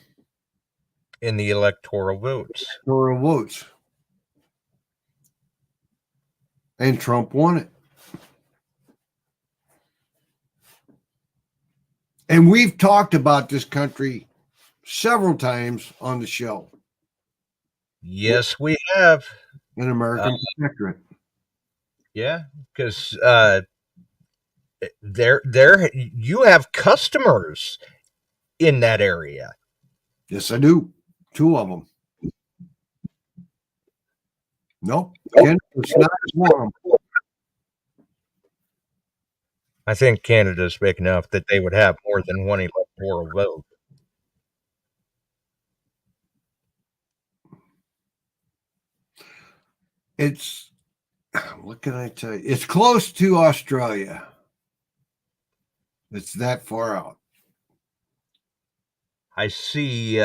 G: electoral votes.
F: And Trump won it. And we've talked about this country several times on the show.
G: Yes, we have.
F: An American protectorate.
G: Yeah, because you have customers in that area.
F: Yes, I do. 2 of them. Nope. It's not one.
G: I think Canada's big enough that they would have more than one electoral vote.
F: It's, what can I tell you? It's close to Australia. It's that far out.
G: I see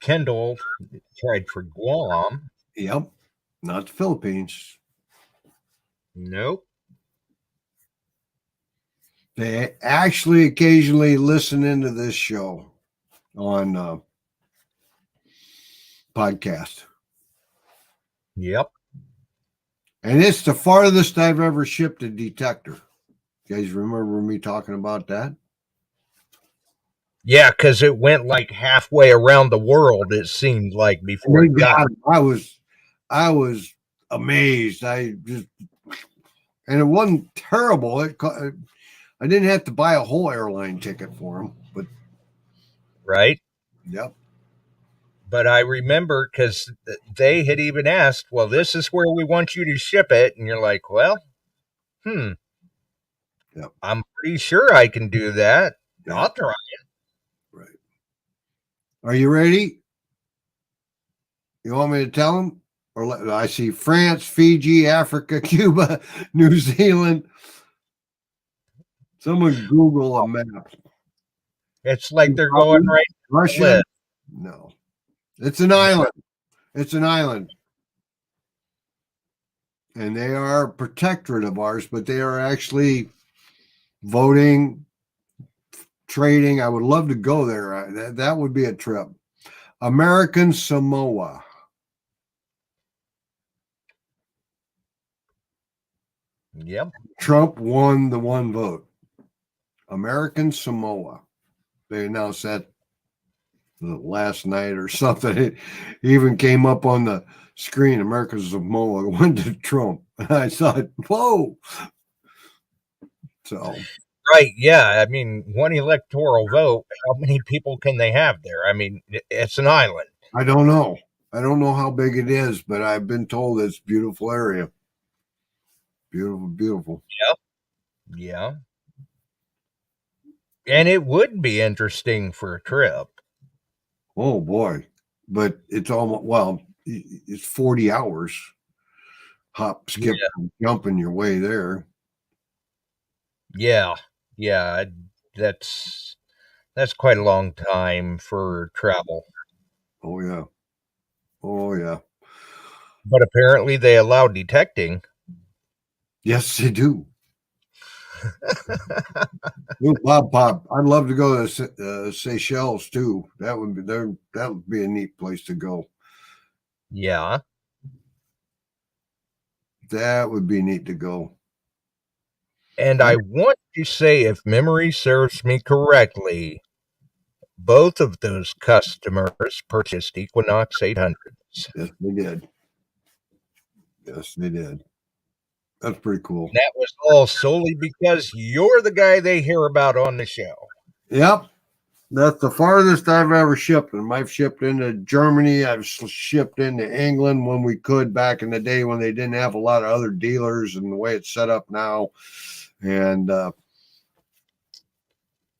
G: Kendall tried for Guam.
F: Yep. Not the Philippines.
G: Nope.
F: They actually occasionally listen into this show on podcast.
G: Yep.
F: And it's the farthest I've ever shipped a detector. You guys remember me talking about that?
G: Yeah, because it went like halfway around the world, it seemed like, before it got.
F: I was amazed. And it wasn't terrible. I didn't have to buy a whole airline ticket for them, but
G: right.
F: Yep.
G: But I remember because they had even asked, well, this is where we want you to ship it. And you're like, well,
F: Yep.
G: I'm pretty sure I can do that.
F: Yep.
G: I'll try it.
F: Right. Are you ready? You want me to tell them? or I see France, Fiji, Africa, Cuba, New Zealand. Someone Google a map.
G: It's like they're going right to the
F: Russia?
G: list.
F: No. It's an island. It's an island. And they are a protectorate of ours, but they are actually voting, trading. I would love to go there. That would be a trip. American Samoa.
G: Yep.
F: Trump won the one vote. American Samoa. They announced that last night or something. It even came up on the screen. American Samoa went to Trump. And I thought, whoa. So.
G: Right. Yeah. I mean, one electoral vote, how many people can they have there? I mean, it's an island.
F: I don't know. I don't know how big it is, but I've been told it's a beautiful area. Beautiful, beautiful.
G: Yep. Yeah. And it would be interesting for a trip.
F: Oh, boy. But it's almost, well, it's 40 hours. Hop, skip, jumping your way there.
G: Yeah. Yeah. That's quite a long time for travel.
F: Oh, yeah. Oh, yeah.
G: But apparently they allow detecting.
F: Yes, they do. Bob, I'd love to go to Seychelles too. That would be a neat place to go.
G: Yeah.
F: That would be neat to go.
G: And I want to say, if memory serves me correctly, both of those customers purchased Equinox 800s.
F: Yes, they did. Yes, they did. That's pretty cool.
G: That was all solely because you're the guy they hear about on the show.
F: Yep. That's the farthest I've ever shipped them. I've shipped into Germany. I've shipped into England when we could back in the day when they didn't have a lot of other dealers and the way it's set up now. And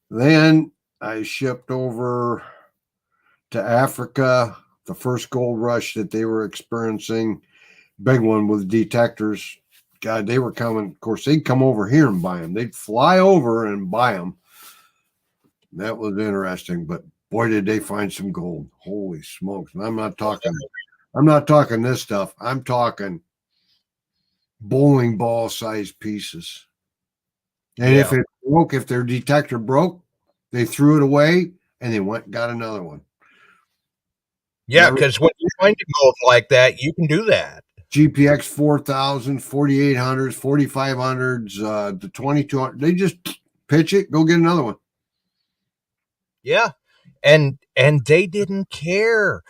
F: then I shipped over to Africa, the first gold rush that they were experiencing, big one with detectors. God, they were coming. Of course, they'd come over here and buy them. They'd fly over and buy them. That was interesting, but boy, did they find some gold. Holy smokes. And I'm not talking this stuff. I'm talking bowling ball sized pieces. And if it broke, if their detector broke, they threw it away and they went and got another one.
G: Yeah, because when you find a gold like that, you can do that.
F: GPX 4000, 4800s, 4500s, the 2200. They just pitch it, go get another one.
G: Yeah. And they didn't care.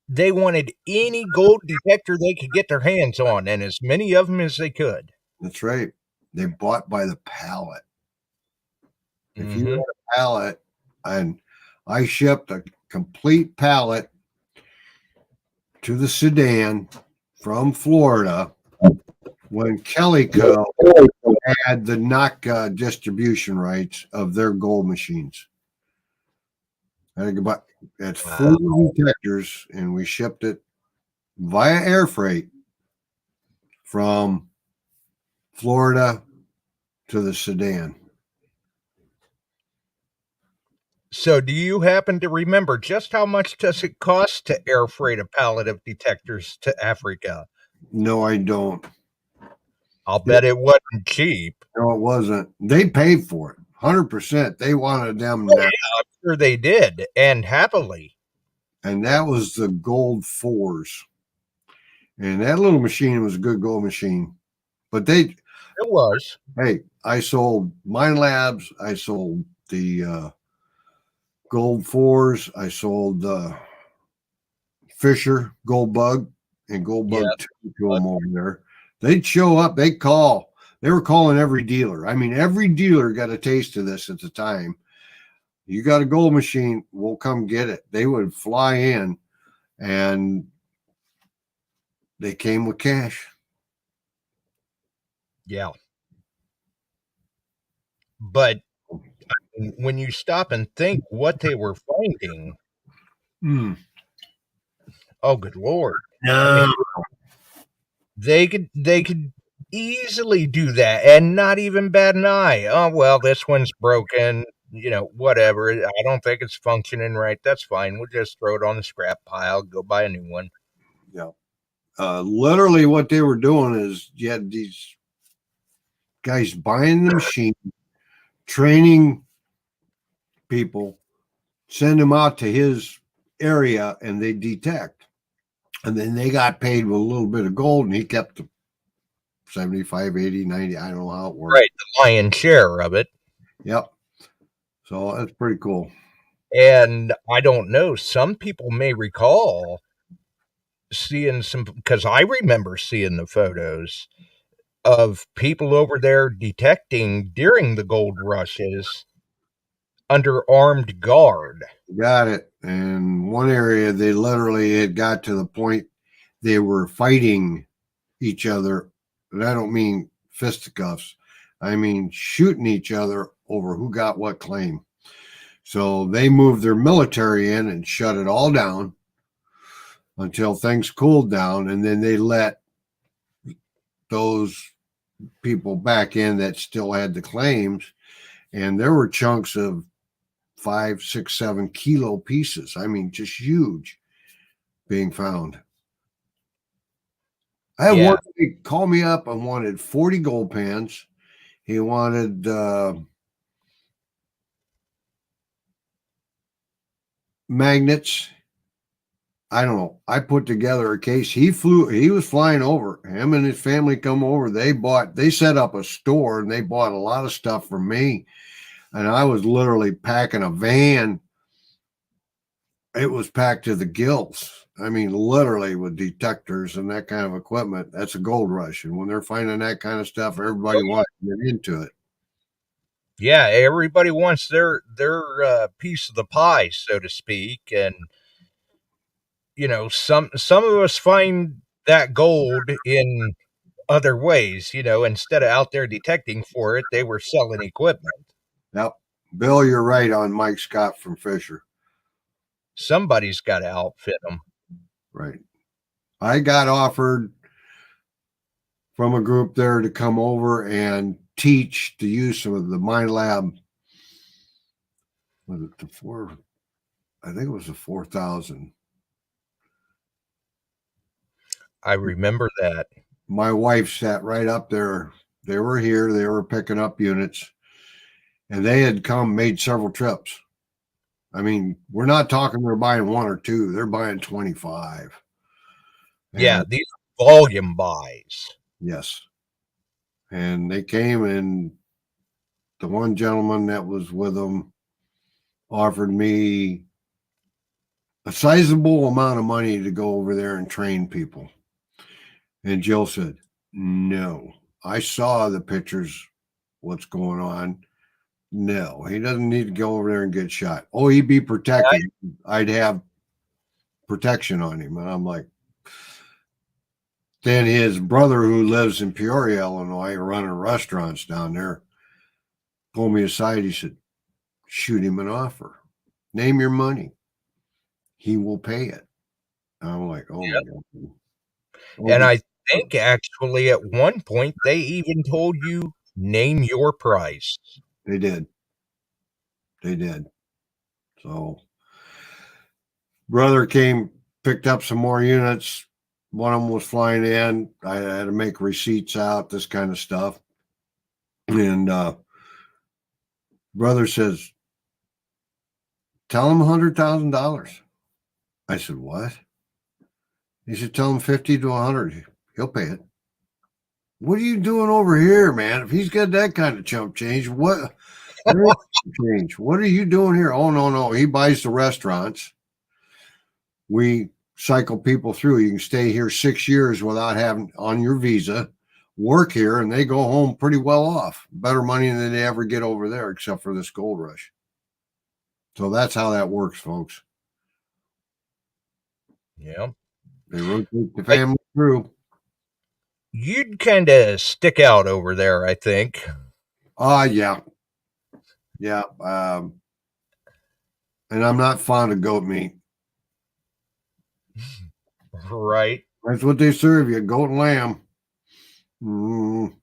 G: They wanted any gold detector they could get their hands on, and as many of them as they could.
F: That's right. They bought by the pallet. If you had a pallet, and I shipped a complete pallet to the Sudan from Florida when Kellyco had the NOC distribution rights of their gold machines. I think about at 4 detectors, and we shipped it via air freight from Florida to the Sudan.
G: So do you happen to remember just how much does it cost to air freight a pallet of detectors to Africa?
F: No, I don't.
G: I'll bet it wasn't cheap.
F: No, it wasn't. They paid for it. 100%. They wanted them
G: now. Yeah, I'm sure they did, and happily.
F: And that was the gold 4s. And that little machine was a good gold machine. But it
G: was.
F: Hey, I sold Mine Labs. I sold the gold 4s. I sold the Fisher Gold Bug and Gold Bug 2 to them over there. They'd show up. They'd call. They were calling every dealer. I mean, every dealer got a taste of this at the time. You got a gold machine, we'll come get it. They would fly in, and they came with cash.
G: Yeah. But when you stop and think what they were finding, oh, good Lord.
F: No.
G: They could easily do that and not even bat an eye. Oh, well, this one's broken, whatever. I don't think it's functioning right. That's fine. We'll just throw it on the scrap pile, go buy a new one.
F: Yeah. Literally what they were doing is you had these guys buying the machine, training people, send them out to his area, and they detect. And then they got paid with a little bit of gold, and he kept the 75, 80, 90. I don't know how it worked.
G: Right, the lion's share of it.
F: Yep. So that's pretty cool.
G: And I don't know, some people may recall seeing some, because I remember seeing the photos of people over there detecting during the gold rushes under armed guard.
F: Got it. And one area, they literally had got to the point they were fighting each other. And I don't mean fisticuffs. I mean shooting each other over who got what claim. So they moved their military in and shut it all down until things cooled down. And then they let those people back in that still had the claims. And there were chunks of 5, 6, 7 kilo pieces. I mean, just huge being found. I had one guy call me up and wanted 40 gold pans. He wanted magnets. I don't know. I put together a case. He was flying over. Him and his family come over. They set up a store and they bought a lot of stuff from me. And I was literally packing a van. It was packed to the gills. I mean, literally with detectors and that kind of equipment. That's a gold rush. And when they're finding that kind of stuff, everybody wants to get into it.
G: Yeah, everybody wants their piece of the pie, so to speak. And some of us find that gold in other ways. Instead of out there detecting for it, they were selling equipment.
F: Yep. Bill, you're right on Mike Scott from Fisher.
G: Somebody's got to outfit them.
F: Right. I got offered from a group there to come over and teach the use of the Mind Lab. Was it I think it was the 4000.
G: I remember that.
F: My wife sat right up there. They were here. They were picking up units. And they had made several trips. I mean, we're not talking they're buying 1 or 2. They're buying 25.
G: Yeah, these volume buys.
F: Yes. And they came, and the one gentleman that was with them offered me a sizable amount of money to go over there and train people. And Jill said, no. I saw the pictures, what's going on. No, he doesn't need to go over there and get shot. Oh, he'd be protected. I'd have protection on him. And I'm like, then his brother, who lives in Peoria, Illinois, running restaurants down there, pulled me aside. He said, shoot him an offer. Name your money. He will pay it. And I'm like, oh, my God.
G: And I think actually at one point they even told you, name your price.
F: They did. They did. So brother came, picked up some more units. One of them was flying in. I had to make receipts out, this kind of stuff. And brother says, tell him $100,000. I said, what? He said, tell him 50 to 100. He'll pay it. What are you doing over here, man? If he's got that kind of chump change, what are you doing here? Oh, no. He buys the restaurants. We cycle people through. You can stay here 6 years without having on your visa, work here, and they go home pretty well off. Better money than they ever get over there, except for this gold rush. So that's how that works, folks.
G: Yeah.
F: They rotate the family through.
G: You'd kind of stick out over there, I think.
F: Yeah. Yeah. And I'm not fond of goat meat.
G: Right.
F: That's what they serve you, goat and lamb. Mm.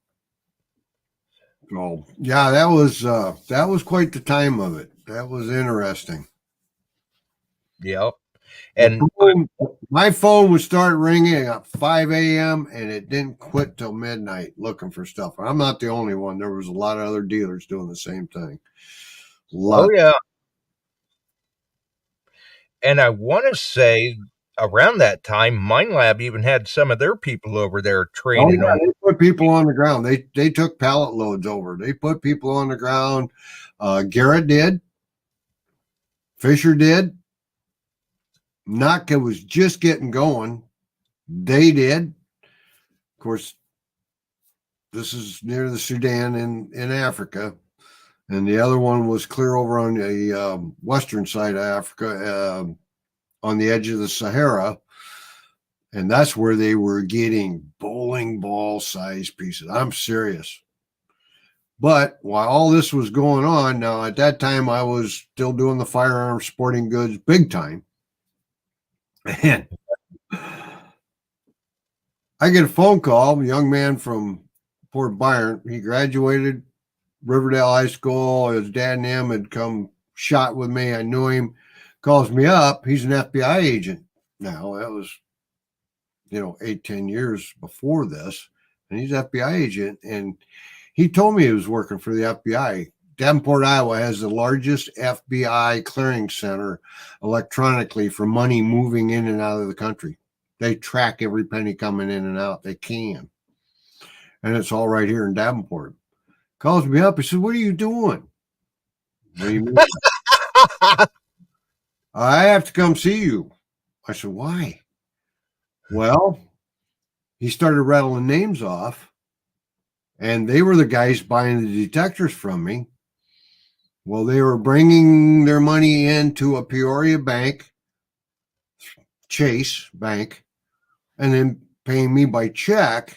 F: So yeah, that was quite the time of it. That was interesting.
G: Yep. And
F: My phone would start ringing at 5 a.m. and it didn't quit till midnight looking for stuff. I'm not the only one. There was a lot of other dealers doing the same thing.
G: oh yeah. And I want to say around that time, Mine Lab even had some of their people over there training them.
F: They put people on the ground. They took pallet loads over. They put people on the ground. Garrett did. Fisher did. Naka was just getting going. They did. Of course, this is near the Sudan in Africa. And the other one was clear over on the western side of Africa, on the edge of the Sahara. And that's where they were getting bowling ball size pieces. I'm serious. But while all this was going on, now at that time I was still doing the firearms, sporting goods big time. And I get a phone call, a young man from Port Byron. He graduated Riverdale High School. His dad and him had come shot with me. I knew him. Calls me up. He's an FBI agent now. That was, 8-10 years before this. And he's an FBI agent. And he told me he was working for the FBI. Davenport, Iowa has the largest FBI clearing center electronically for money moving in and out of the country. They track every penny coming in and out they can. And it's all right here in Davenport. Calls me up. He said, "What are you doing?" "What do you mean?" "I have to come see you." I said, "Why?" Well, he started rattling names off, and they were the guys buying the detectors from me. Well, they were bringing their money into a Peoria bank, Chase Bank, and then paying me by check.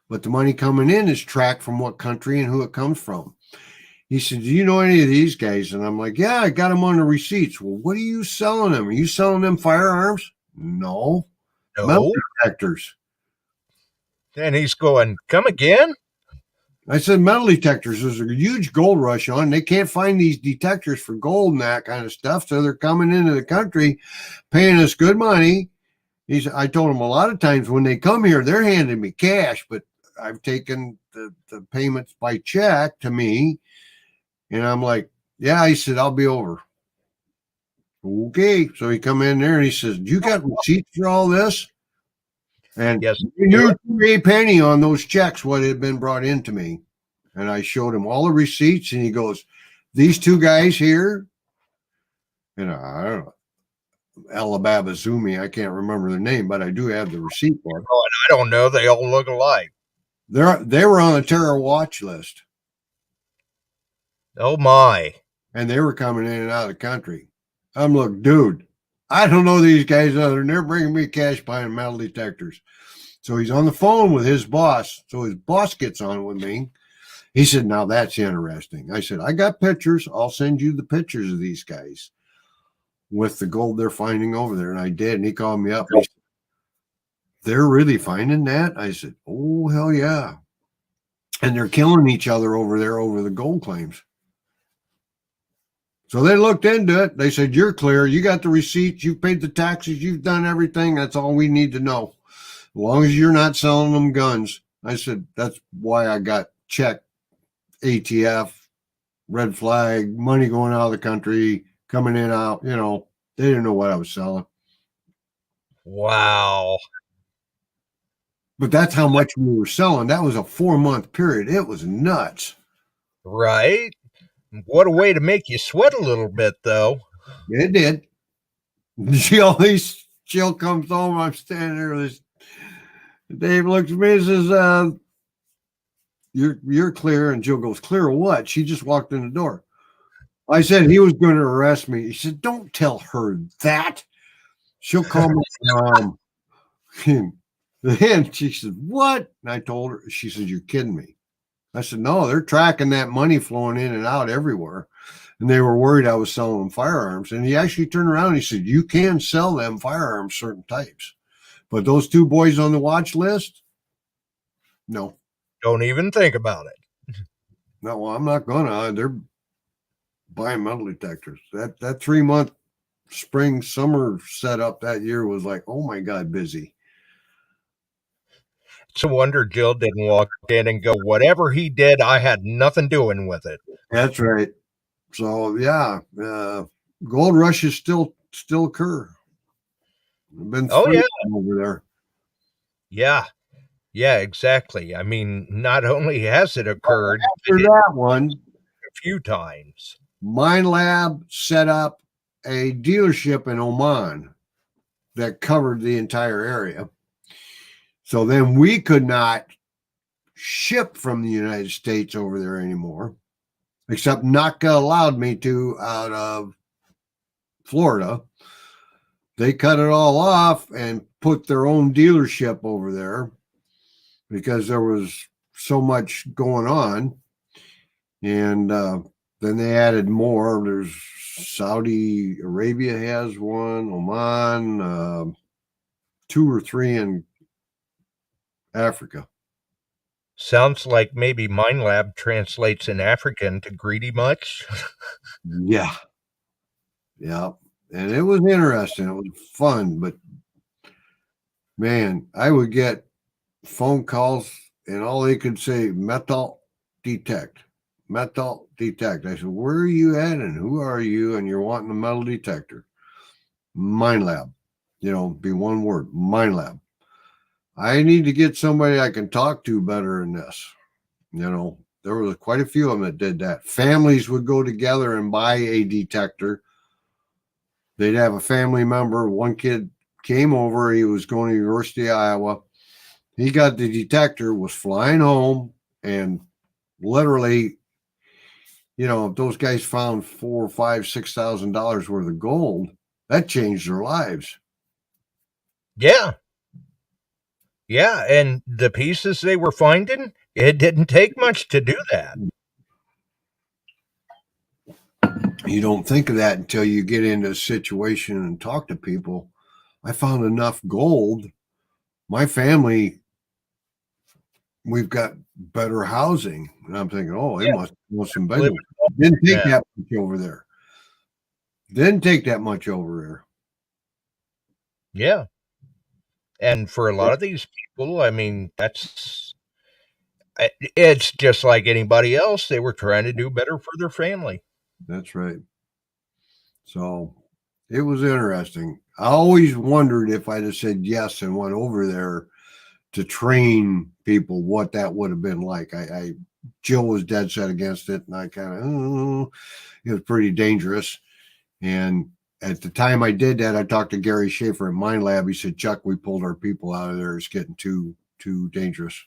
F: But the money coming in is tracked from what country and who it comes from. He said, "Do you know any of these guys?" And I'm like, "Yeah, I got them on the receipts." "Well, what are you selling them? Are you selling them firearms?" "No. Metal detectors."
G: And he's going, "Come again?"
F: I said, "Metal detectors. There's a huge gold rush on. They can't find these detectors for gold and that kind of stuff. So they're coming into the country, paying us good money." I told him a lot of times when they come here, they're handing me cash, but I've taken the payments by check to me. And I'm like, "Yeah," he said, "I'll be over." Okay. So he come in there and he says, "You got receipts for all this?" And
G: yes,
F: he knew a penny on those checks what had been brought into me. And I showed him all the receipts, and he goes, "These two guys here," I don't know, Alabama Zumi, I can't remember their name, but I do have the receipt for it.
G: Oh, and I don't know. They all look alike.
F: They were on the terror watch list.
G: Oh my.
F: And they were coming in and out of the country. I'm like, "Dude, I don't know these guys other than they're bringing me cash buying metal detectors." So he's on the phone with his boss. So his boss gets on with me. He said, "Now that's interesting." I said, "I got pictures. I'll send you the pictures of these guys with the gold they're finding over there." And I did. And he called me up. And he said, "They're really finding that?" I said, "Oh, hell yeah." And they're killing each other over there over the gold claims. So they looked into it. They said, "You're clear. You got the receipts. You've paid the taxes. You've done everything. That's all we need to know. As long as you're not selling them guns." I said, "That's why I got check, ATF, red flag, money going out of the country, coming in, out." They didn't know what I was selling.
G: Wow.
F: But that's how much we were selling. That was a 4-month period. It was nuts.
G: Right? What a way to make you sweat a little bit, though.
F: It did. Jill comes home. I'm standing there. Dave looks at me and says, you're clear." And Jill goes, "Clear what?" She just walked in the door. I said he was going to arrest me. He said, "Don't tell her that. She'll call me mom." Then she said, "What?" And I told her. She said, "You're kidding me." I said, "No, they're tracking that money flowing in and out everywhere." And they were worried I was selling them firearms. And he actually turned around and he said, "You can sell them firearms, certain types. But those two boys on the watch list, no."
G: Don't even think about it.
F: No, well, I'm not gonna. They're buying metal detectors. That 3-month spring summer setup that year was like, oh my God, busy.
G: It's a wonder Jill didn't walk in and go, whatever he did, I had nothing doing with it.
F: That's right. So yeah, gold rushes still occur. I've been
G: Oh, yeah.
F: over there.
G: Yeah, exactly. I mean, not only has it occurred
F: After that one,
G: a few times.
F: Mine Lab set up a dealership in Oman that covered the entire area. So then we could not ship from the United States over there anymore, except NACA allowed me to out of Florida. They cut it all off and put their own dealership over there because there was so much going on. And then they added more. There's Saudi Arabia has one, Oman, 2 or 3 in Africa.
G: Sounds like maybe Mine Lab translates in African to greedy much.
F: Yeah. And it was interesting. It was fun, but man, I would get phone calls and all they could say, metal detect. I said, where are you at and who are you? And you're wanting a metal detector. Mine Lab. Be one word, Mine Lab. I need to get somebody I can talk to better in this. There was quite a few of them that did that. Families would go together and buy a detector. They'd have a family member. One kid came over. He was going to University of Iowa. He got the detector, was flying home, and literally, if those guys found $4,000, $5,000, $6,000 worth of gold, that changed their lives.
G: Yeah, and the pieces they were finding, it didn't take much to do that.
F: You don't think of that until you get into a situation and talk to people. I found enough gold. My family, we've got better housing. And I'm thinking, they must have some better. Didn't take that much over there.
G: Yeah. And for a lot of these people, I mean, it's just like anybody else. They were trying to do better for their family.
F: That's right. So it was interesting. I always wondered if I'd have said yes and went over there to train people, what that would have been like. Jill was dead set against it, and I kind of, it was pretty dangerous. And at the time I did that, I talked to Gary Schaefer at Mine Lab. He said, Chuck, we pulled our people out of there. It's getting too dangerous.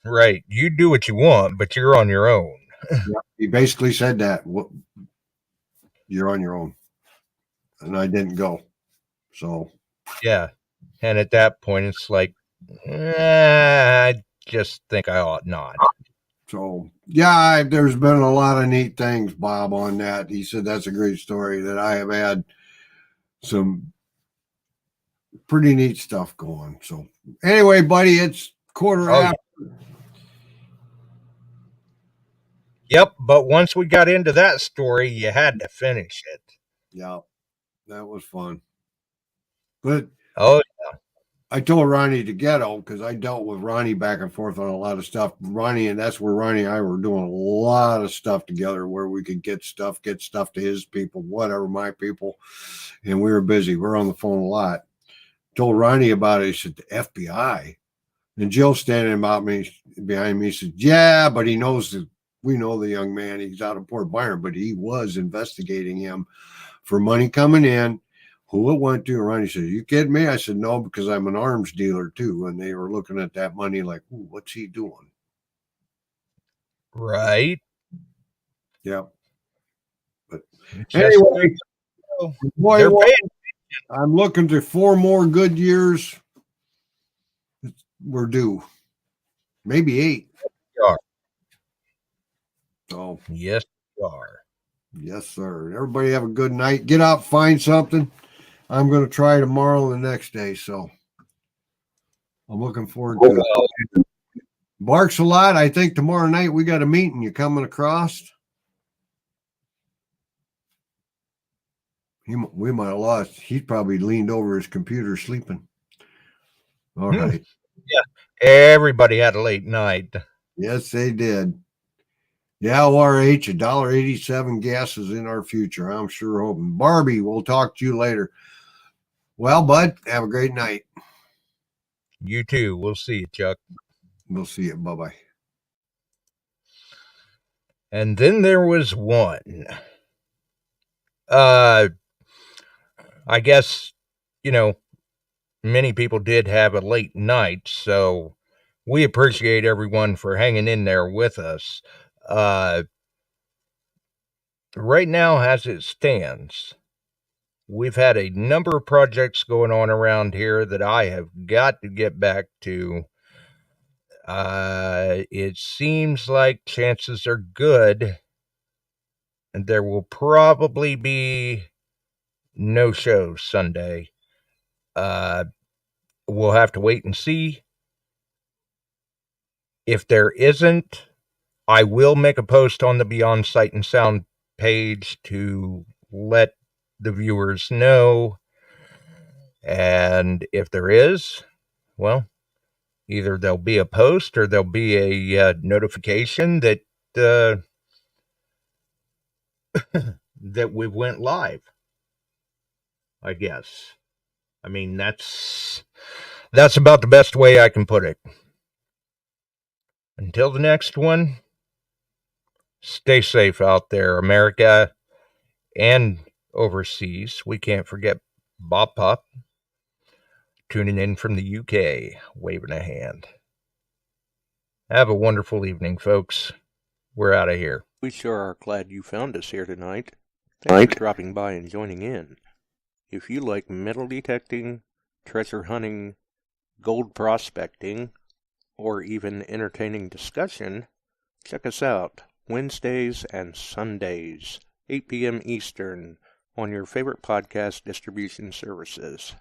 G: Right. You do what you want, but you're on your own.
F: He basically said that. You're on your own. And I didn't go. So.
G: Yeah. And at that point, it's like, I just think I ought not.
F: So, yeah, there's been a lot of neat things, Bob, on that. He said that's a great story, that I have had some pretty neat stuff going. So, anyway, buddy, it's quarter after.
G: Yep, but once we got into that story, you had to finish it.
F: Yeah, that was fun. But
G: I
F: told Ronnie to ghetto because I dealt with Ronnie back and forth on a lot of stuff. Ronnie, and that's where Ronnie and I were doing a lot of stuff together where we could get stuff to his people, whatever, my people. And we were busy. We're on the phone a lot. Told Ronnie about it. He said, the FBI. And Jill standing behind me said, yeah, but he knows that we know the young man. He's out of Port Byron, but he was investigating him for money coming in. Who it went to? Ronnie said, you kidding me? I said, no, because I'm an arms dealer too. And they were looking at that money like, ooh, what's he doing?
G: Right.
F: Yeah. But anyway, boy, I'm looking to 4 more good years. We're due. Maybe 8.
G: We are.
F: So,
G: yes, we are.
F: Yes, sir. Everybody have a good night. Get out, find something. I'm going to try tomorrow and the next day. So I'm looking forward to it. Barks a lot. I think tomorrow night we got a meeting. You coming across? We might have lost. He's probably leaned over his computer sleeping. All right.
G: Yeah, everybody had a late night.
F: Yes, they did. Yeah, ORH, $1.87 gas is in our future. I'm sure hoping. Barbie, we'll talk to you later. Well, bud, have a great night.
G: You too. We'll see you, Chuck.
F: We'll see you. Bye-bye.
G: And then there was one. I guess, many people did have a late night, so we appreciate everyone for hanging in there with us. Right now, as it stands, we've had a number of projects going on around here that I have got to get back to. It seems like chances are good, and there will probably be no show Sunday. We'll have to wait and see. If there isn't, I will make a post on the Beyond Sight and Sound page to let the viewers know. And if there is, well, either there'll be a post or there'll be a notification that that we went live, I guess. I mean, that's about the best way I can put it. Until the next one, stay safe out there, America, and overseas. We can't forget Bob Pop tuning in from the UK, waving a hand. Have a wonderful evening, folks. We're out of here.
A: We sure are glad you found us here tonight. Thanks for dropping by and joining in. If you like metal detecting, treasure hunting, gold prospecting, or even entertaining discussion, check us out Wednesdays and Sundays, 8 p.m. Eastern, on your favorite podcast distribution services.